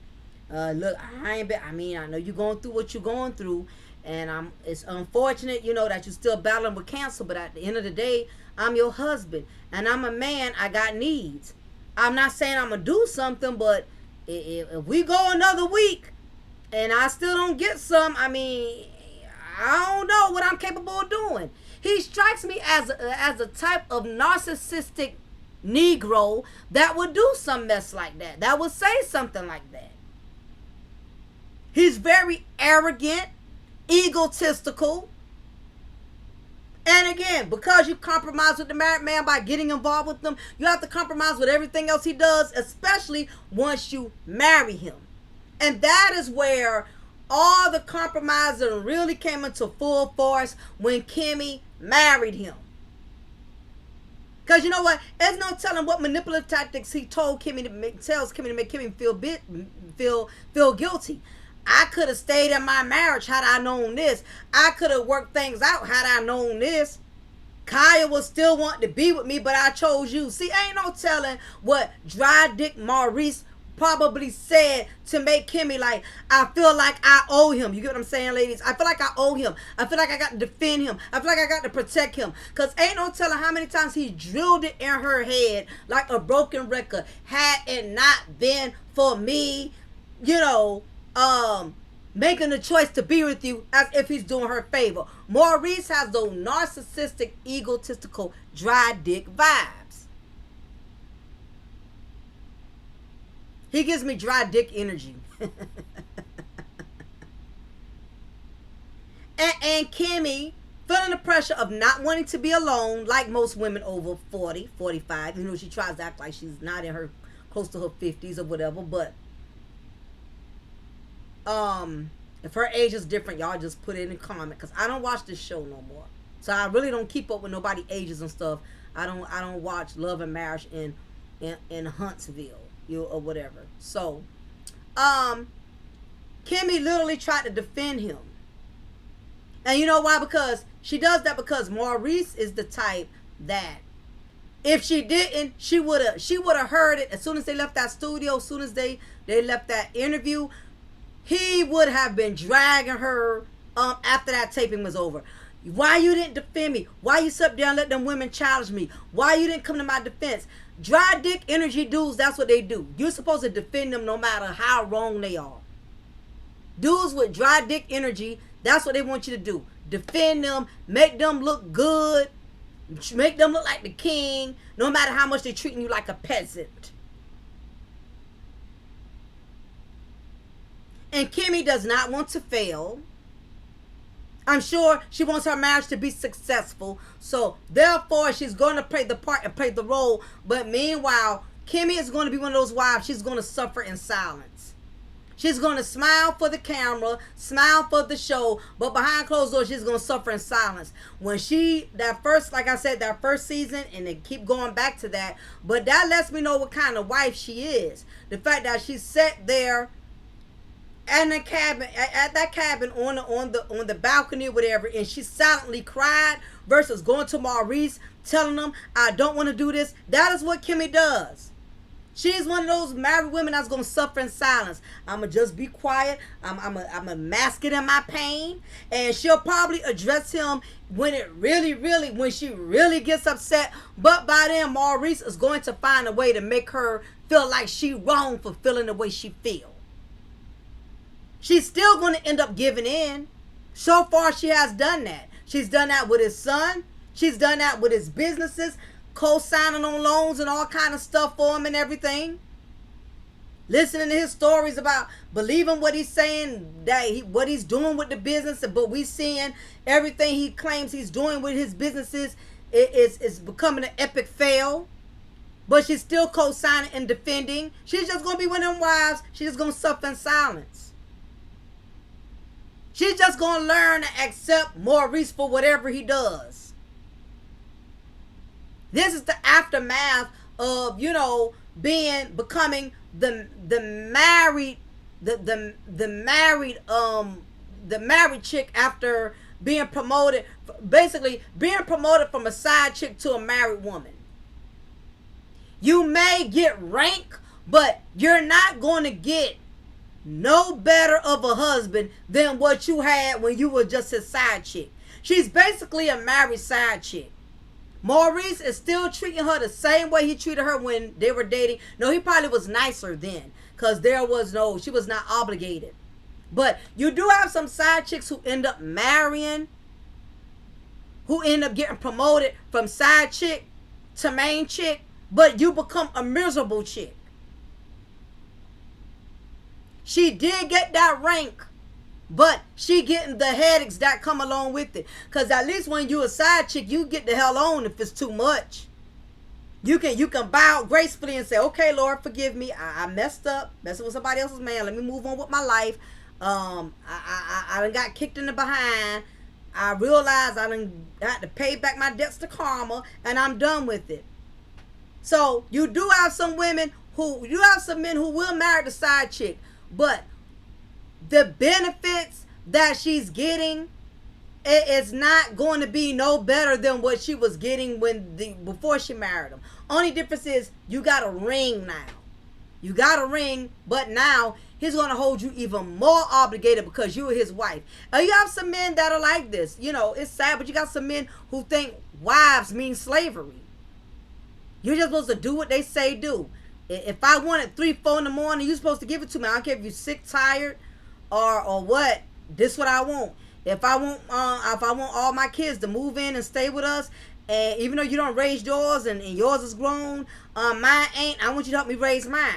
Look, I know you're going through what you're going through, And it's unfortunate, that you're still battling with cancer, but at the end of the day, I'm your husband. And I'm a man, I got needs. I'm not saying I'm going to do something, but if we go another week and I still don't get some, I don't know what I'm capable of doing. He strikes me as a type of narcissistic Negro that would do some mess like that. That would say something like that. He's very arrogant, egotistical. And again, because you compromise with the married man by getting involved with them, you have to compromise with everything else he does, especially once you marry him. And that is where all the compromising really came into full force when Kimmy married him. Because you know what? There's no telling what manipulative tactics he tells Kimmy to make Kimmy feel guilty. I could have stayed in my marriage had I known this. I could have worked things out had I known this. Kaya will still want to be with me, but I chose you. See, ain't no telling what dry dick Maurice probably said to make Kimmy like, I feel like I owe him. You get what I'm saying, ladies? I feel like I owe him. I feel like I got to defend him. I feel like I got to protect him. Because ain't no telling how many times he drilled it in her head like a broken record. Had it not been for me, making the choice to be with you, as if he's doing her a favor. Maurice has those narcissistic, egotistical, dry dick vibes. He gives me dry dick energy. and Kimmy, feeling the pressure of not wanting to be alone, like most women over 40, 45, she tries to act like she's not in her, close to her 50s or whatever, but if her age is different, y'all just put it in a comment, because I don't watch this show no more, so I really don't keep up with nobody ages and stuff. I don't watch Love and Marriage in Huntsville, or whatever. So Kimmy literally tried to defend him, and you know why? Because she does that because Maurice is the type that if she didn't, she would have heard it as soon as they left that studio, as soon as they left that interview. He would have been dragging her after that taping was over. Why you didn't defend me? Why you sit there and let them women challenge me? Why you didn't come to my defense? Dry dick energy dudes, that's what they do. You're supposed to defend them no matter how wrong they are. Dudes with dry dick energy, that's what they want you to do. Defend them, make them look good, make them look like the king, no matter how much they're treating you like a peasant. And Kimmy does not want to fail. I'm sure she wants her marriage to be successful. So, therefore, she's going to play the part and play the role. But meanwhile, Kimmy is going to be one of those wives. She's going to suffer in silence. She's going to smile for the camera, smile for the show. But behind closed doors, she's going to suffer in silence. When that first season, and they keep going back to that. But that lets me know what kind of wife she is. The fact that she sat there at that cabin on the balcony or whatever, and she silently cried, versus going to Maurice telling him, I don't want to do this. That is what Kimmy does. She's one of those married women that's going to suffer in silence. I'm going to just be quiet. I'm going to mask it in my pain. And she'll probably address him when she really gets upset. But by then, Maurice is going to find a way to make her feel like she wrong for feeling the way she feels. She's still going to end up giving in. So far, she has done that. She's done that with his son. She's done that with his businesses, co-signing on loans and all kind of stuff for him and everything. Listening to his stories about believing what he's saying, what he's doing with the business, but we seeing everything he claims he's doing with his businesses is becoming an epic fail. But she's still co-signing and defending. She's just going to be one of them wives. She's just going to suffer in silence. She's just going to learn to accept Maurice for whatever he does. This is the aftermath of, becoming the married chick after being promoted, basically being promoted from a side chick to a married woman. You may get rank, but you're not going to get no better of a husband than what you had when you were just his side chick. She's basically a married side chick. Maurice is still treating her the same way he treated her when they were dating. No, he probably was nicer then, because she was not obligated. But you do have some side chicks who end up marrying, who end up getting promoted from side chick to main chick, but you become a miserable chick. She did get that rank, but she getting the headaches that come along with it. Because at least when you a side chick, you get the hell on if it's too much. You can bow gracefully and say, okay, Lord, forgive me. I messed up, messing with somebody else's man. Let me move on with my life. I done got kicked in the behind. I realized I done had to pay back my debts to karma, and I'm done with it. So you do have some men who will marry the side chick, but the benefits that she's getting, it is not going to be no better than what she was getting before she married him. Only difference is you got a ring now. You got a ring, but now he's going to hold you even more obligated because you are his wife. And you have some men that are like this. You know, it's sad, but you got some men who think wives mean slavery. You're just supposed to do what they say do. If I want it 3, 4 in the morning, you're supposed to give it to me. I don't care if you're sick, tired, or what. This is what I want. If I want all my kids to move in and stay with us, and even though you don't raise yours and yours is grown, mine ain't. I want you to help me raise mine.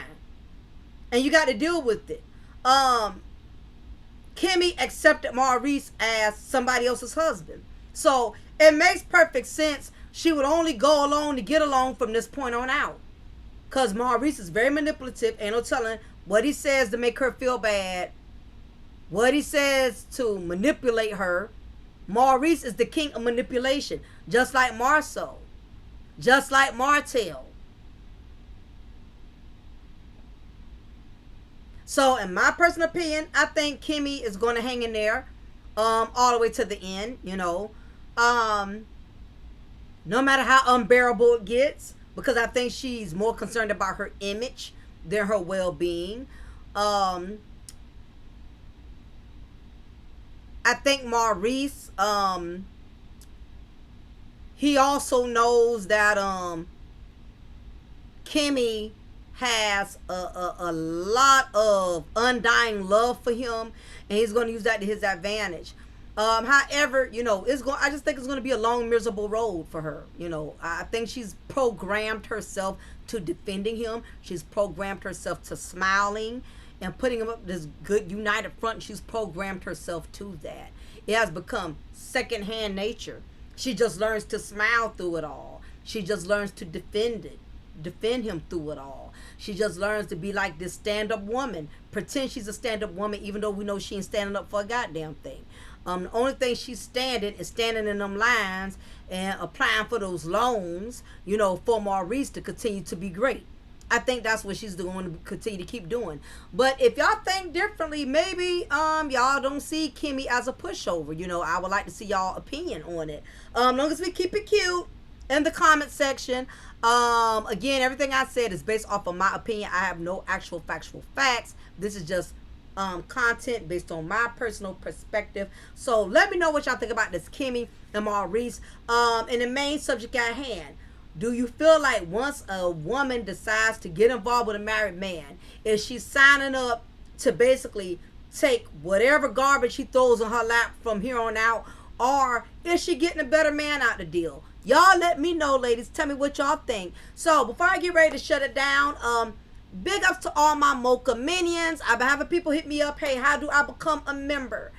And you got to deal with it. Kimmy accepted Maurice as somebody else's husband. So it makes perfect sense. She would only go along to get along from this point on out. Because Maurice is very manipulative. Ain't no telling what he says to make her feel bad. What he says to manipulate her. Maurice is the king of manipulation. Just like Marceau. Just like Martel. So, in my personal opinion, I think Kimmy is going to hang in there all the way to the end, you know. No matter how unbearable it gets, because I think she's more concerned about her image than her well-being. I think Maurice, he also knows that Kimmy has a lot of undying love for him, and he's going to use that to his advantage. However, you know, I just think it's going to be a long, miserable road for her. You know, I think she's programmed herself to defending him. She's programmed herself to smiling and putting him up this good united front. She's programmed herself to that. It has become secondhand nature. She just learns to smile through it all. She just learns to defend him through it all. She just learns to be like this stand-up woman. Pretend she's a stand-up woman, even though we know she ain't standing up for a goddamn thing. The only thing she's standing in them lines and applying for those loans, you know, for Maurice to continue to be great. I think that's what she's going to continue to keep doing. But if y'all think differently, maybe y'all don't see Kimmy as a pushover. You know, I would like to see y'all opinion on it. Long as we keep it cute in the comment section. Again, everything I said is based off of my opinion. I have no actual factual facts. This is just content based on my personal perspective. So let me know what y'all think about this Kimmy and Maurice. And the main subject at hand. Do you feel like once a woman decides to get involved with a married man, is she signing up to basically take whatever garbage he throws on her lap from here on out? Or is she getting a better man out the deal? Y'all let me know, ladies. Tell me what y'all think. So before I get ready to shut it down, big ups to all my Mocha minions. I've been having people hit me up. Hey, how do I become a member?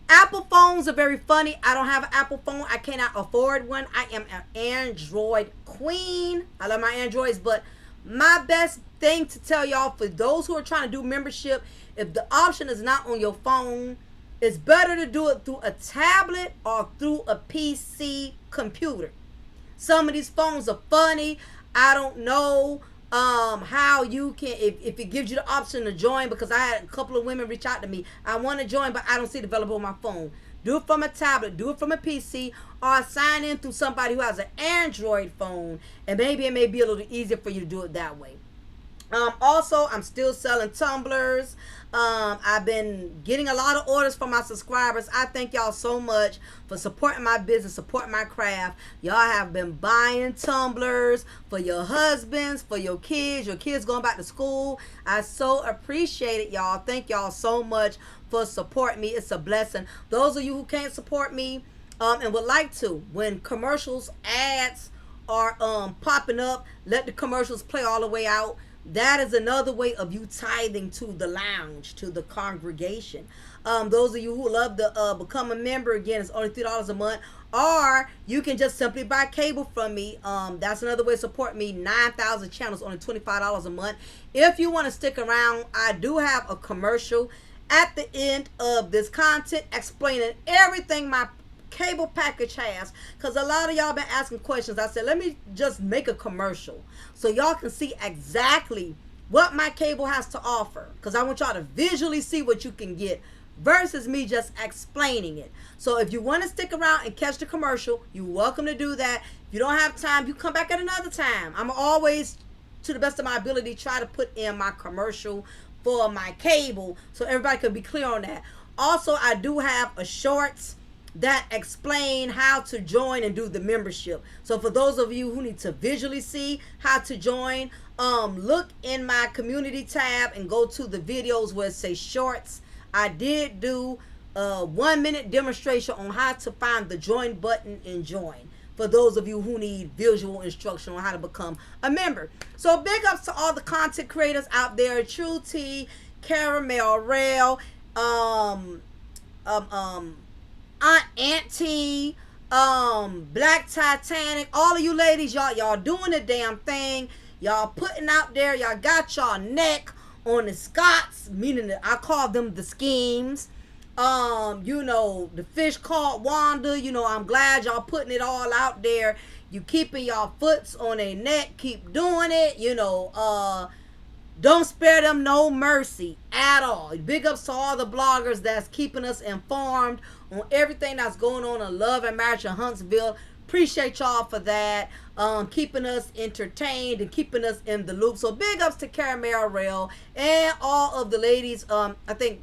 Apple phones are very funny. I don't have an Apple phone. I cannot afford one. I am an Android queen. I love my Androids, but my best thing to tell y'all, for those who are trying to do membership, if the option is not on your phone, it's better to do it through a tablet or through a PC computer. Some of these phones are funny. I don't know how you can, if it gives you the option to join, because I had a couple of women reach out to me. I want to join, but I don't see it available on my phone. Do it from a tablet, do it from a PC, or sign in through somebody who has an Android phone, and maybe it may be a little easier for you to do it that way. Also, I'm still selling tumblers. I've been getting a lot of orders from my subscribers. I thank y'all so much for supporting my business, supporting my craft. Y'all have been buying tumblers for your husbands, for your kids going back to school. I so appreciate it, y'all. Thank y'all so much for supporting me. It's a blessing. Those of you who can't support me and would like to, when commercials, ads are popping up, let the commercials play all the way out. That is another way of you tithing to the lounge, to the congregation. Those of you who love to become a member, again, it's only $3 a month. Or you can just simply buy cable from me. That's another way to support me. 9,000 channels, only $25 a month. If you want to stick around, I do have a commercial at the end of this content explaining everything my cable package has, because a lot of y'all been asking questions. I said, let me just make a commercial so y'all can see exactly what my cable has to offer, because I want y'all to visually see what you can get versus me just explaining it. So if you want to stick around and catch the commercial, you're welcome to do that. If you don't have time, you come back at another time. I'm always, to the best of my ability, try to put in my commercial for my cable so everybody can be clear on that. Also, I do have a shorts that explain how to join and do the membership. So for those of you who need to visually see how to join, look in my community tab and go to the videos where it says shorts. I did do a 1-minute demonstration on how to find the join button and join, for those of you who need visual instruction on how to become a member. So big ups to all the content creators out there: True T, Caramel Rail, Aunt Auntie, Black Titanic, all of you ladies, y'all doing the damn thing. Y'all putting out there, y'all got y'all neck on the Scots, meaning that I call them the schemes. You know, the fish called Wanda, you know, I'm glad y'all putting it all out there. You keeping y'all foots on their neck, keep doing it, you know, don't spare them no mercy at all. Big ups to all the bloggers that's keeping us informed on everything that's going on in love and marriage in Huntsville. Appreciate y'all for that. Keeping us entertained and keeping us in the loop. So big ups to Caramel Rail and all of the ladies. I think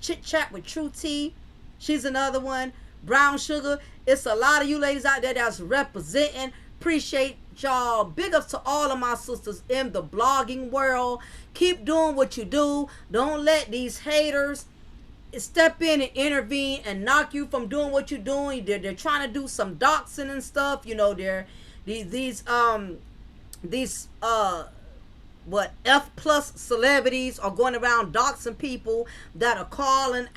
Chit Chat with True T, she's another one. Brown Sugar. It's a lot of you ladies out there that's representing. Appreciate y'all. Big ups to all of my sisters in the blogging world. Keep doing what you do. Don't let these haters step in and intervene and knock you from doing what you're doing. They're trying to do some doxing and stuff. You know, these F plus celebrities are going around doxing people that are calling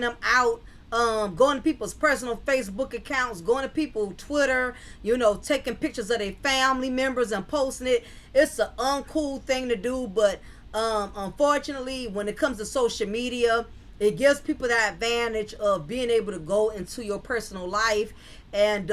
them out. Going to people's personal Facebook accounts, going to people's Twitter, you know, taking pictures of their family members and posting it. It's an uncool thing to do, but unfortunately, when it comes to social media, it gives people that advantage of being able to go into your personal life and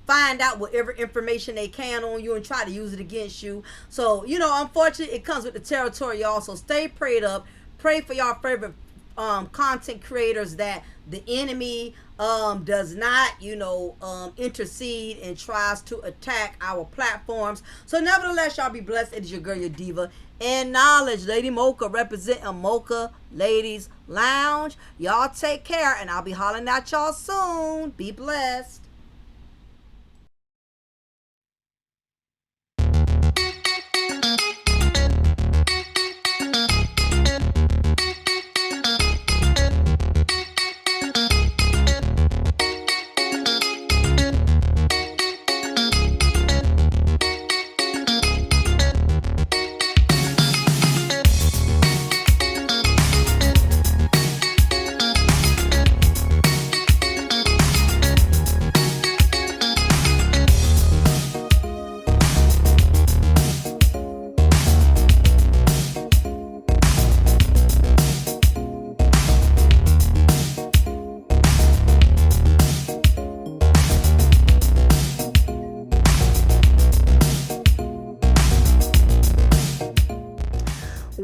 find out whatever information they can on you and try to use it against you. So, you know, unfortunately, it comes with the territory, y'all. So stay prayed up. Pray for y'all favorite content creators that the enemy does not, you know, intercede and tries to attack our platforms. So nevertheless, y'all be blessed. It is your girl, your diva in knowledge, Lady Mocha, representing Mocha Ladies Lounge. Y'all take care, and I'll be hollering at y'all soon. Be blessed.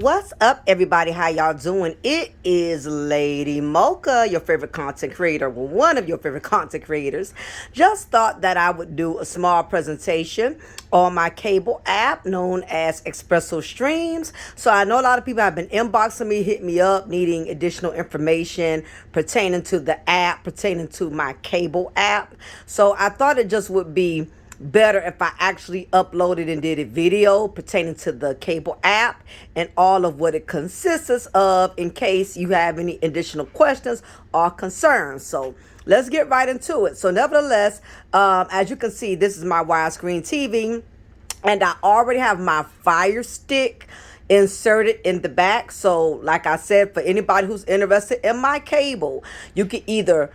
What's up, everybody? How y'all doing? It is Lady Mocha, your favorite content creator, one of your favorite content creators. Just thought that I would do a small presentation on my cable app known as Espresso Streams. So I know a lot of people have been inboxing me, hit me up, needing additional information pertaining to the app, pertaining to my cable app. So I thought it just would be better if I actually uploaded and did a video pertaining to the cable app and all of what it consists of, in case you have any additional questions or concerns. So let's get right into it. So nevertheless, as you can see, this is my widescreen TV, and I already have my Fire Stick inserted in the back. So like I said, for anybody who's interested in my cable, you can either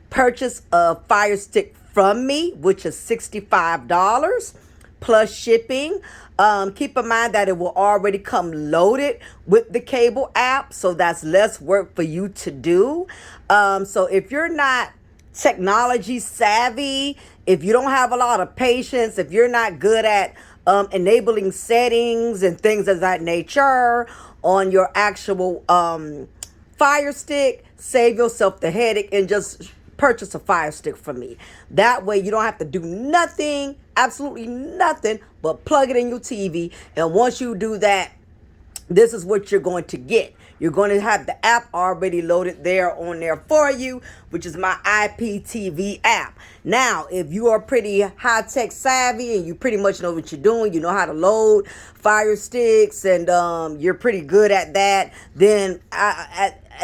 purchase a Fire Stick from me, which is $65 plus shipping. Keep in mind that it will already come loaded with the cable app, so that's less work for you to do. So if you're not technology savvy, if you don't have a lot of patience, if you're not good at enabling settings and things of that nature on your actual Fire Stick, save yourself the headache and just purchase a Fire Stick from me. That way you don't have to do nothing, absolutely nothing, but plug it in your TV. And once you do that, this is what you're going to get. You're going to have the app already loaded there on there for you, which is my IPTV app. Now, if you are pretty high-tech savvy and you pretty much know what you're doing, you know how to load Fire Sticks, and you're pretty good at that, then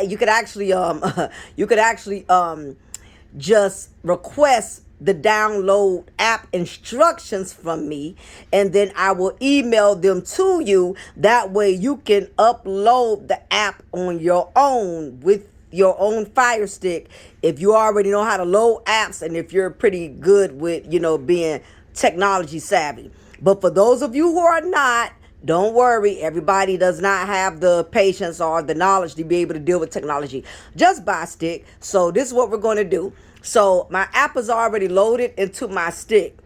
you could actually just request the download app instructions from me, and then I will email them to you. That way you can upload the app on your own with your own Fire Stick if you already know how to load apps and if you're pretty good with, being technology savvy. But for those of you who are not, don't worry, everybody does not have the patience or the knowledge to be able to deal with technology. Just buy a stick. So this is what we're going to do. So my app is already loaded into my stick.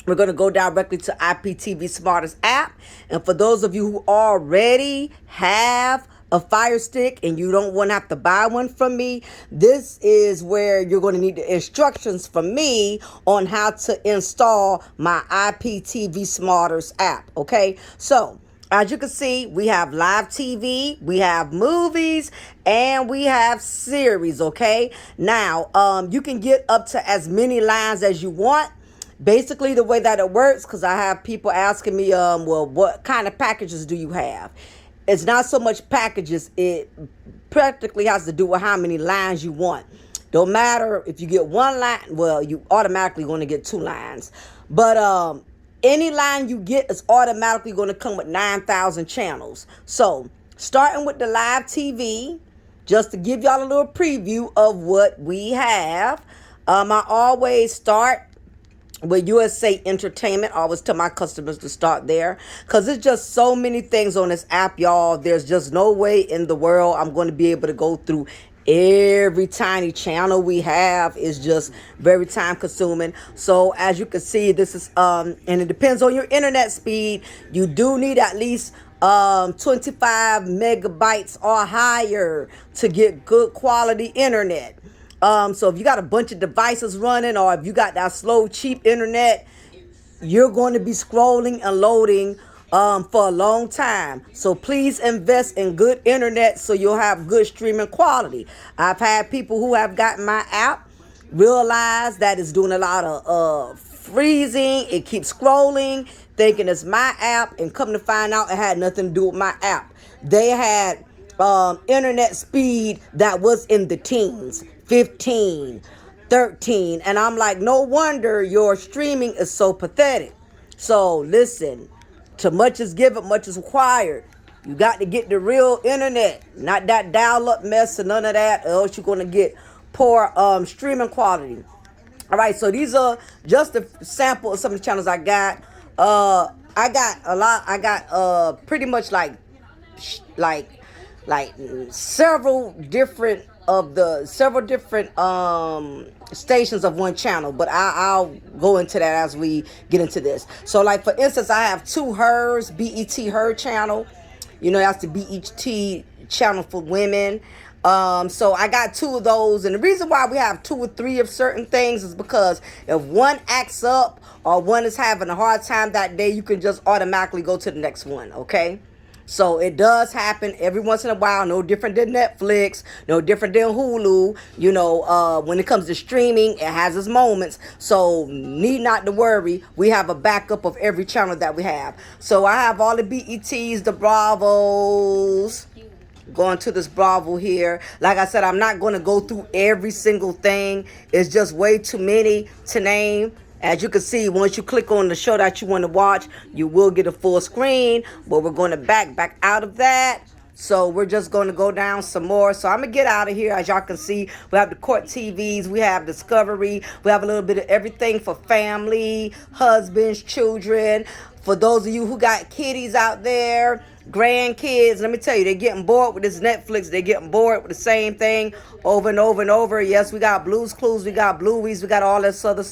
We're going to go directly to IPTV Smartest app. And for those of you who already have a Fire Stick and you don't want to have to buy one from me, this is where you're going to need the instructions from me on how to install my IPTV Smartest app. Okay, so as you can see, we have live TV, we have movies, and we have series. Okay, now you can get up to as many lines as you want. Basically, the way that it works, because I have people asking me, well, what kind of packages do you have? It's not so much packages. It practically has to do with how many lines you want. Don't matter if you get one line. Well, you automatically going to get two lines. But any line you get is automatically going to come with 9,000 channels. So starting with the live TV, just to give y'all a little preview of what we have. I always start with USA Entertainment. I always tell my customers to start there because there's just so many things on this app, y'all. There's just no way in the world I'm going to be able to go through every tiny channel we have. Is just very time consuming. So as you can see, this is and it depends on your internet speed. You do need at least 25 megabytes or higher to get good quality internet. So if you got a bunch of devices running, or if you got that slow, cheap internet, you're going to be scrolling and loading for a long time. So please invest in good internet so you'll have good streaming quality. I've had people who have gotten my app realize that it's doing a lot of freezing. It keeps scrolling, thinking it's my app, and come to find out it had nothing to do with my app. They had internet speed that was in the teens, 15, 13. And I'm like, no wonder your streaming is so pathetic. So listen, too much is given, much is required. You got to get the real internet, not that dial-up mess and none of that, or else you're going to get poor streaming quality. All right, so these are just a sample of some of the channels I got. I got a lot. I got pretty much like several different of the several different stations of one channel, but I'll go into that as we get into this. So like for instance, I have two hers, BET her channel. You know, that's the BET channel for women. So I got two of those, and the reason why we have two or three of certain things is because if one acts up or one is having a hard time that day, you can just automatically go to the next one, okay? So it does happen every once in a while, no different than Netflix, no different than Hulu. You know, when it comes to streaming, it has its moments. So need not to worry. We have a backup of every channel that we have. So I have all the BETs, the Bravos. Going to this Bravo here. Like I said, I'm not going to go through every single thing. It's just way too many to name. As you can see, once you click on the show that you want to watch, you will get a full screen. But we're going to back out of that. So we're just going to go down some more. So I'm going to get out of here. As y'all can see, we have the Court TVs. We have Discovery. We have a little bit of everything for family, husbands, children. For those of you who got kiddies out there, grandkids, let me tell you, they're getting bored with this Netflix. They're getting bored with the same thing over and over and over. Yes, we got Blue's Clues. We got Blueys. We got all this other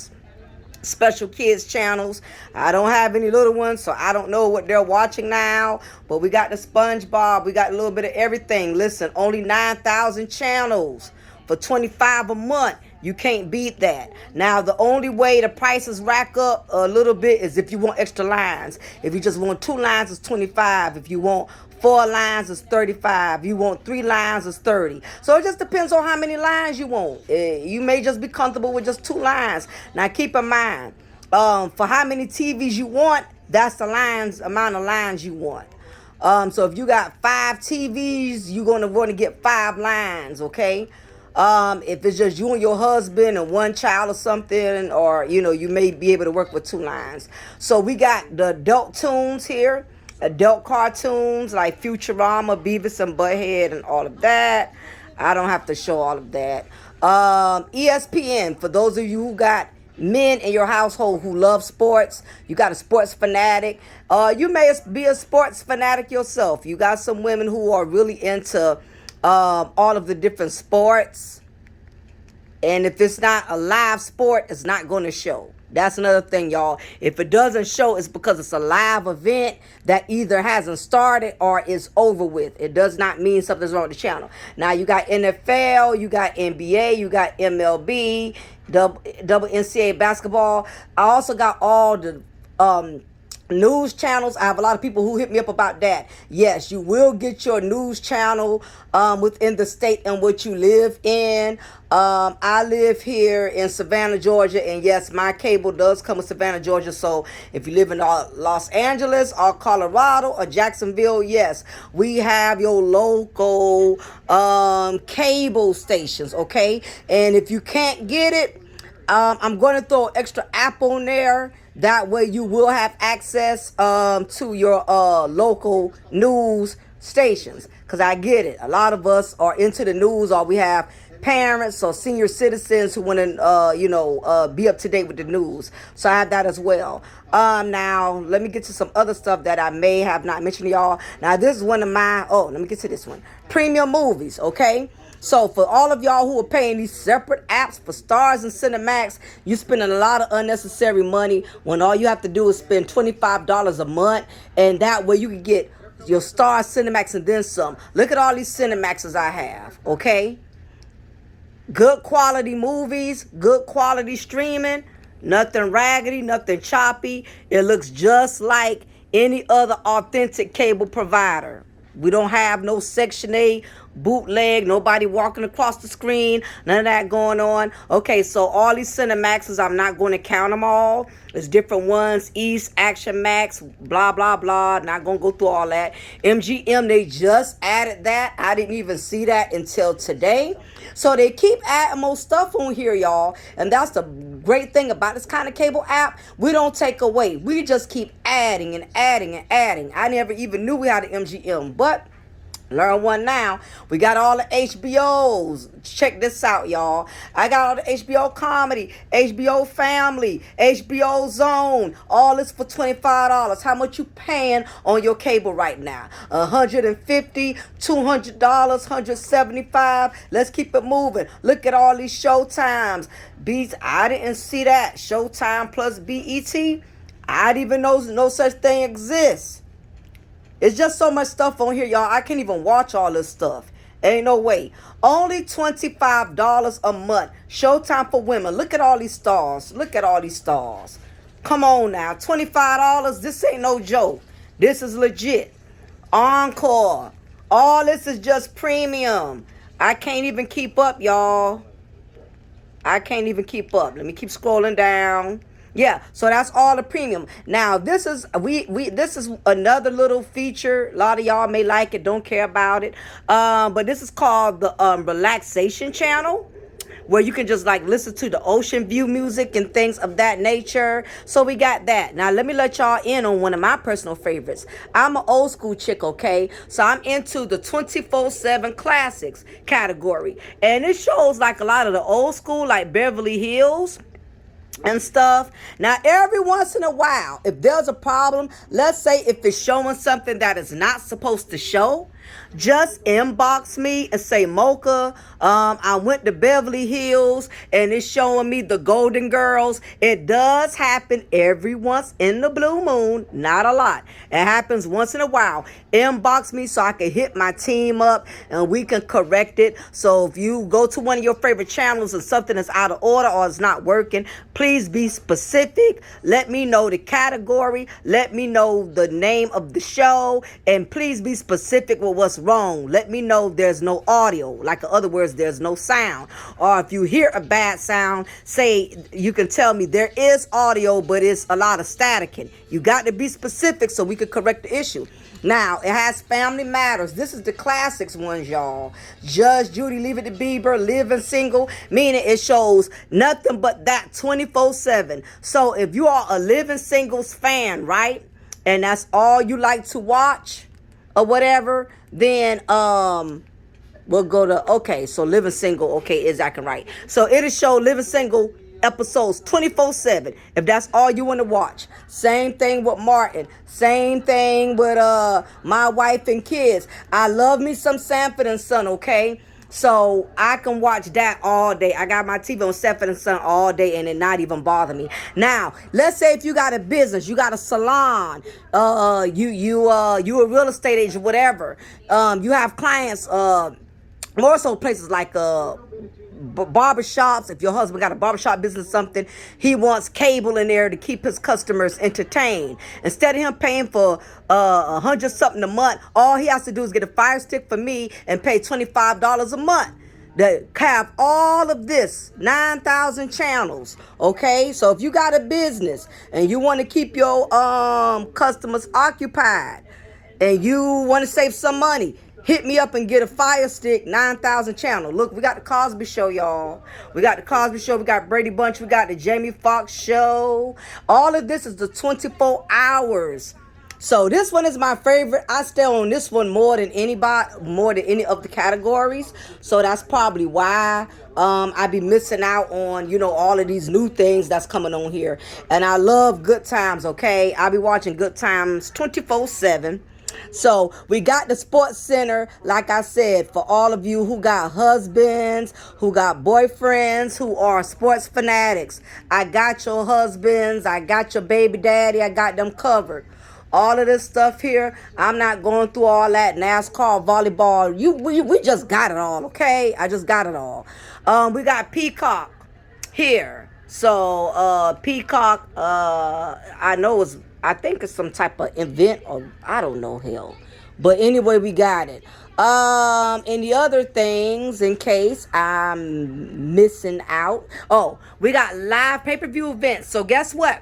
special kids channels. I don't have any little ones, so I don't know what they're watching now, but we got the SpongeBob. We got a little bit of everything. Listen, only 9,000 channels for $25 a month. You can't beat that. Now, the only way the prices rack up a little bit is if you want extra lines. If you just want 2 lines, it's $25. If you want 4 lines, it's $35. If you want 3 lines, it's $30. So it just depends on how many lines you want. You may just be comfortable with just 2 lines. Now, keep in mind, for how many TVs you want, that's the amount of lines you want. So if you got 5 TVs, you're going to want to get 5 lines, okay? If it's just you and your husband and 1 child or something, or, you know, you may be able to work with 2 lines. So we got the adult tunes here, adult cartoons like Futurama, Beavis and Butthead and all of that. I don't have to show all of that. ESPN, for those of you who got men in your household who love sports, you got a sports fanatic. You may be a sports fanatic yourself. You got some women who are really into all of the different sports, and if it's not a live sport, it's not going to show. That's another thing, y'all. If it doesn't show, it's because it's a live event that either hasn't started or is over with. It does not mean something's wrong with the channel. Now you got NFL, you got NBA, you got MLB, double NCAA basketball. I also got all the news channels. I have a lot of people who hit me up about that. Yes, you will get your news channel within the state in which you live in. I live here in Savannah, Georgia, and yes, my cable does come with Savannah, Georgia. So if you live in Los Angeles or Colorado or Jacksonville, yes, we have your local cable stations, okay? And if you can't get it, I'm going to throw an extra app on there. That way you will have access to your local news stations. Because I get it. A lot of us are into the news, or we have parents or senior citizens who want to, be up to date with the news. So I have that as well. Now, let me get to some other stuff that I may have not mentioned to y'all. Now, this is one of my, let me get to this one. Premium movies, okay? So for all of y'all who are paying these separate apps for Stars and Cinemax, you're spending a lot of unnecessary money when all you have to do is spend $25 a month. And that way you can get your Stars, Cinemax, and then some. Look at all these Cinemaxes I have, okay? Good quality movies, good quality streaming, nothing raggedy, nothing choppy. It looks just like any other authentic cable provider. We don't have no Section 8, bootleg, nobody walking across the screen, none of that going on. Okay, so all these Cinemaxes, I'm not going to count them all. There's different ones, East, Action Max, blah, blah, blah. Not going to go through all that. MGM, they just added that. I didn't even see that until today. So they keep adding more stuff on here, y'all. And that's the great thing about this kind of cable app. We don't take away. We just keep adding and adding and adding. I never even knew we had an MGM, but Learn one now. We got all the HBOs. Check this out, y'all. I got all the HBO comedy, HBO family, HBO zone. All this for $25. How much you paying on your cable right now? $150, $200, $175. Let's keep it moving. Look at all these Showtimes. Beats. I didn't see that. Showtime plus BET. I didn't even know no such thing exists. It's just so much stuff on here, y'all. I can't even watch all this stuff. Ain't no way. Only $25 a month. Showtime for women. Look at all these stars. Look at all these stars. Come on now. $25. This ain't no joke. This is legit. Encore. All this is just premium. I can't even keep up, y'all. I can't even keep up. Let me keep scrolling down. Yeah, so that's all the premium. Now, this is this is another little feature. A lot of y'all may like it, don't care about it. But this is called the relaxation channel, where you can just like listen to the ocean view music and things of that nature. So we got that. Now, let me let y'all in on one of my personal favorites. I'm an old school chick, okay? So I'm into the 24/7 classics category. And it shows like a lot of the old school, like Beverly Hills and stuff. Now, every once in a while, if there's a problem, let's say if it's showing something that is not supposed to show, just inbox me and say, Mocha, I went to Beverly Hills and it's showing me the Golden Girls. It does happen every once in the blue moon, not a lot. It happens once in a while. Inbox me so I can hit my team up and we can correct it. So if you go to one of your favorite channels and something is out of order or it's not working, please be specific. Let me know the category. Let me know the name of the show. And please be specific with what's wrong. Let me know there's no audio. Like in other words, there's no sound. Or if you hear a bad sound, say you can tell me there is audio, but it's a lot of staticking. You got to be specific so we can correct the issue. Now, it has Family Matters. This is the classics ones, y'all. Judge Judy, Leave It to Bieber, Living Single, meaning it shows nothing but that 24/7. So if you are a Living Singles fan, right, and that's all you like to watch or whatever, then we'll go to, okay, so Living Single, okay, is acting right. So it'll show Living Single episodes 24/7 if that's all you want to watch. Same thing with Martin. Same thing with My Wife and Kids. I love me some Sanford and Son, okay? So I can watch that all day. I got my TV on Sanford and Son all day and it not even bother me. Now, let's say if you got a business, you got a salon, you a real estate agent, whatever. You have clients, more so places like barbershops. If your husband got a barbershop business, something, he wants cable in there to keep his customers entertained. Instead of him paying for $100 something a month, all he has to do is get a Fire Stick for me and pay $25 a month. That have all of this 9,000 channels. Okay, so if you got a business and you want to keep your customers occupied and you want to save some money, hit me up and get a Fire Stick, 9,000 channel. Look, we got the Cosby Show, y'all. We got the Cosby Show. We got Brady Bunch. We got the Jamie Foxx Show. All of this is the 24 hours. So this one is my favorite. I stay on this one more than anybody, more than any of the categories. So that's probably why I be missing out on, you know, all of these new things that's coming on here. And I love Good Times, okay? I be watching Good Times 24/7. So we got the Sports Center, like I said, for all of you who got husbands, who got boyfriends, who are sports fanatics. I got your husbands, I got your baby daddy, I got them covered. All of this stuff here, I'm not going through all that. NASCAR, volleyball, we just got it all, okay? I just got it all. We got Peacock here. So Peacock, I think it's some type of event, or I don't know, hell. But anyway, we got it. And the other things, in case I'm missing out. Oh, we got live pay-per-view events. So guess what?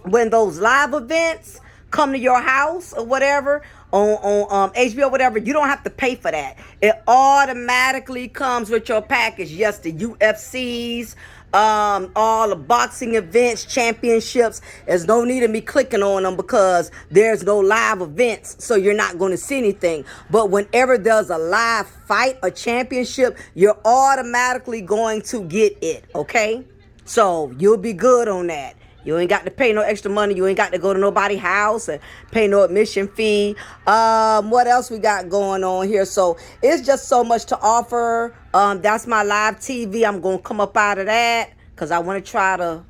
When those live events come to your house or whatever, on HBO, whatever, you don't have to pay for that. It automatically comes with your package. Yes, the UFCs, all the boxing events, championships. There's no need of me clicking on them because there's no live events, so you're not going to see anything. But whenever there's a live fight, a championship, you're automatically going to get it, okay? So you'll be good on that. You ain't got to pay no extra money. You ain't got to go to nobody's house and pay no admission fee. What else we got going on here? So it's just so much to offer. That's my live TV. I'm going to come up out of that because I want to try to...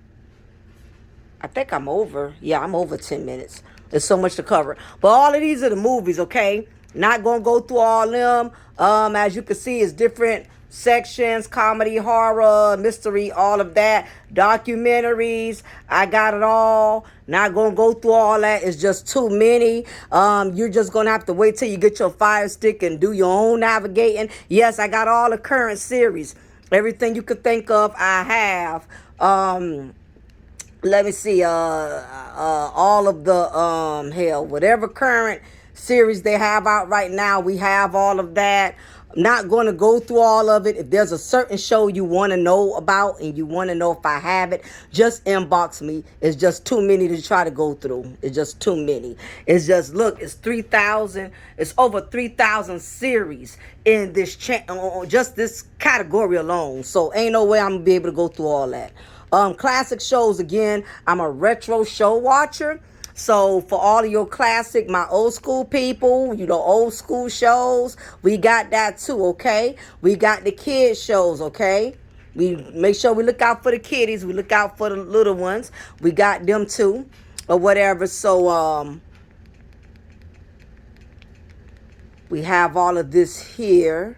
I think I'm over. Yeah, I'm over 10 minutes. There's so much to cover. But all of these are the movies, okay? Not going to go through all them. As you can see, it's different sections: comedy, horror, mystery, all of that, documentaries. I got it all. Not gonna go through all that. It's just too many. You're just gonna have to wait till you get your Fire Stick and do your own navigating. Yes, I got all the current series, everything you could think of I have. Let me see, all of the hell, whatever current series they have out right now, we have all of that. I'm not going to go through all of it. If there's a certain show you want to know about and you want to know if I have it, just inbox me. It's just too many to try to go through. It's just too many. It's just, look, it's 3,000. It's over 3,000 series in this just this category alone. So ain't no way I'm going to be able to go through all that. Classic shows, again, I'm a retro show watcher. So for all of your classic, my old school people, you know, old school shows, we got that too, okay? We got the kids shows, okay? We make sure we look out for the kiddies. We look out for the little ones. We got them too, or whatever. So we have all of this here.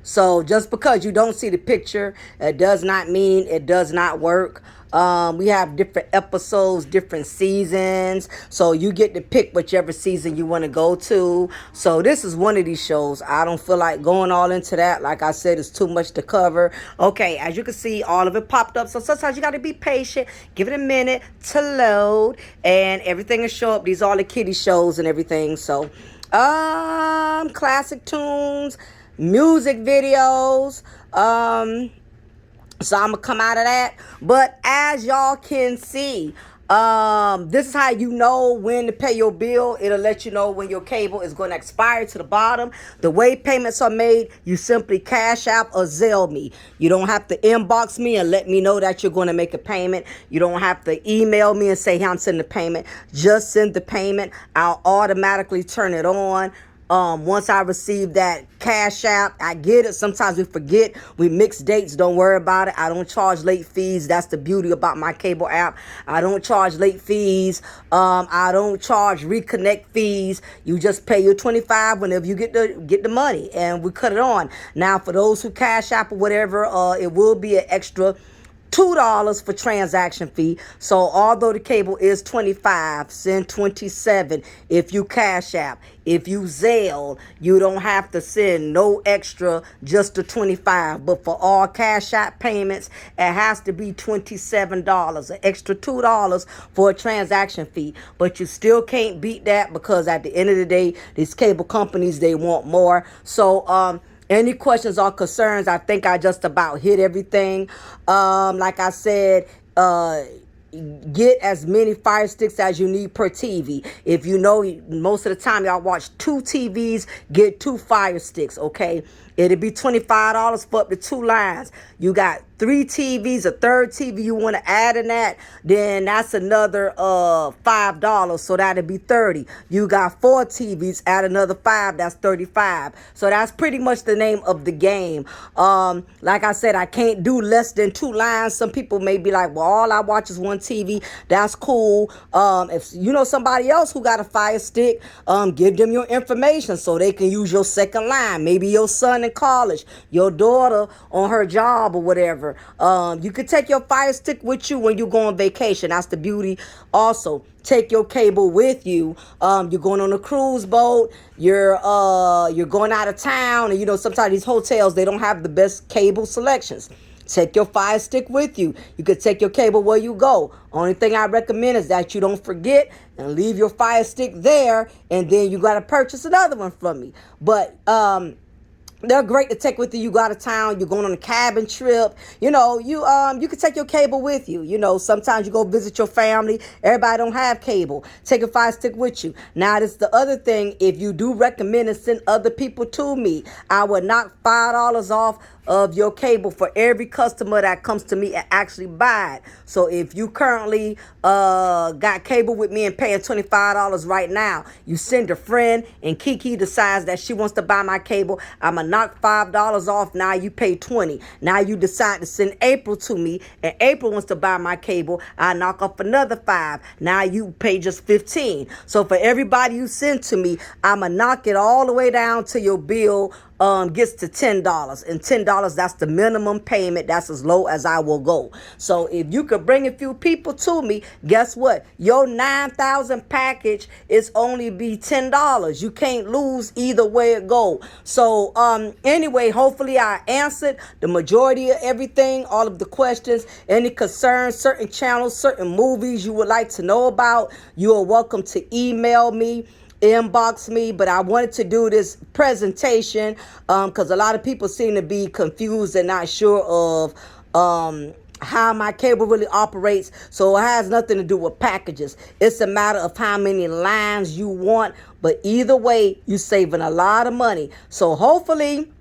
So just because you don't see the picture, it does not mean it does not work. We have different episodes, different seasons. So you get to pick whichever season you want to go to. So this is one of these shows. I don't feel like going all into that. Like I said, it's too much to cover. Okay, as you can see, all of it popped up. So sometimes you got to be patient. Give it a minute to load. And everything will show up. These are all the kiddie shows and everything. So, classic tunes, music videos, so I'm gonna come out of that. But as y'all can see, this is how you know when to pay your bill. It'll let you know when your cable is going to expire to the bottom. The way payments are made, you simply Cash App or Zelle me. You don't have to inbox me and let me know that you're going to make a payment. You don't have to email me and say, hey, I'm sending the payment. Just send the payment. I'll automatically turn it on. Once I receive that Cash App, I get it. Sometimes we forget. We mix dates. Don't worry about it. I don't charge late fees. That's the beauty about my cable app. I don't charge late fees. I don't charge reconnect fees. You just pay your $25 whenever you get the money, and we cut it on. Now, for those who Cash App or whatever, it will be an extra $2 for transaction fee. So although the cable is $25, send $27 if you Cash App. If you Zelle, you don't have to send no extra, just the $25. But for all Cash App payments, it has to be $27, an extra $2 for a transaction fee. But you still can't beat that, because at the end of the day, these cable companies, they want more. So any questions or concerns, I think I just about hit everything. Like I said, get as many Fire Sticks as you need per TV. If you know, most of the time y'all watch 2 TVs, get 2 Fire Sticks, okay? It'll be $25 for up to 2 lines. You got 3 TVs, a third TV you want to add in that, then that's another $5, so that'll be $30. You got 4 TVs, add another 5, that's $35. So that's pretty much the name of the game. Like I said, I can't do less than 2 lines. Some people may be like, well, all I watch is 1 TV. That's cool. If you know somebody else who got a Fire Stick, give them your information so they can use your second line. Maybe your son in college, your daughter on her job or whatever. You could take your Fire Stick with you when you go on vacation. That's the beauty. Also, take your cable with you. You're going on a cruise boat. You're going out of town, and you know sometimes these hotels, they don't have the best cable selections. Take your Fire Stick with you. You could take your cable where you go. Only thing I recommend is that you don't forget and leave your Fire Stick there, and then you got to purchase another one from me. But They're great to take with you. You go out of town, you're going on a cabin trip. You can take your cable with you. Sometimes you go visit your family. Everybody don't have cable. Take a Fire Stick with you. Now, this is the other thing. If you do recommend and send other people to me, I will knock $5 off of your cable for every customer that comes to me and actually buy it. So if you currently got cable with me and paying $25 right now, you send a friend and Kiki decides that she wants to buy my cable, I'm gonna knock $5 off. Now you pay $20. Now you decide to send April to me and April wants to buy my cable, I knock off another $5. Now you pay just $15. So for everybody you send to me, I'm gonna knock it all the way down to your bill gets to $10, and $10, that's the minimum payment. That's as low as I will go. So if you could bring a few people to me, guess what? Your 9,000 package is only be $10. You can't lose either way it go. So anyway, hopefully I answered the majority of everything, all of the questions, any concerns, certain channels, certain movies you would like to know about. You are welcome to email me, inbox me. But I wanted to do this presentation because a lot of people seem to be confused and not sure of how my cable really operates. So it has nothing to do with packages. It's a matter of how many lines you want. But either way, you're saving a lot of money. So hopefully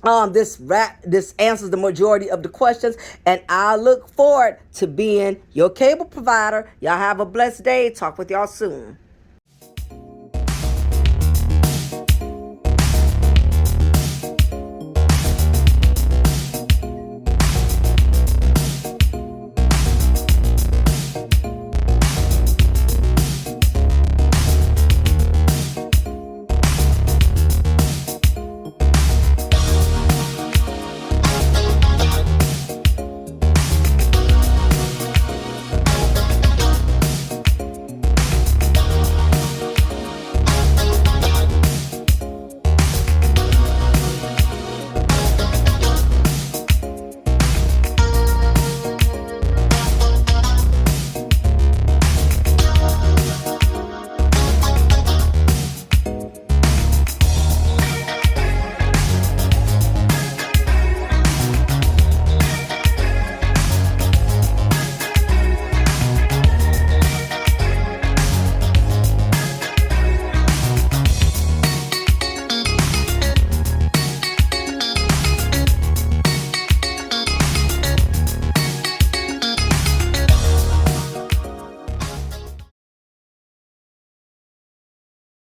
this answers the majority of the questions, and I look forward to being your cable provider. Y'all have a blessed day. Talk with y'all soon.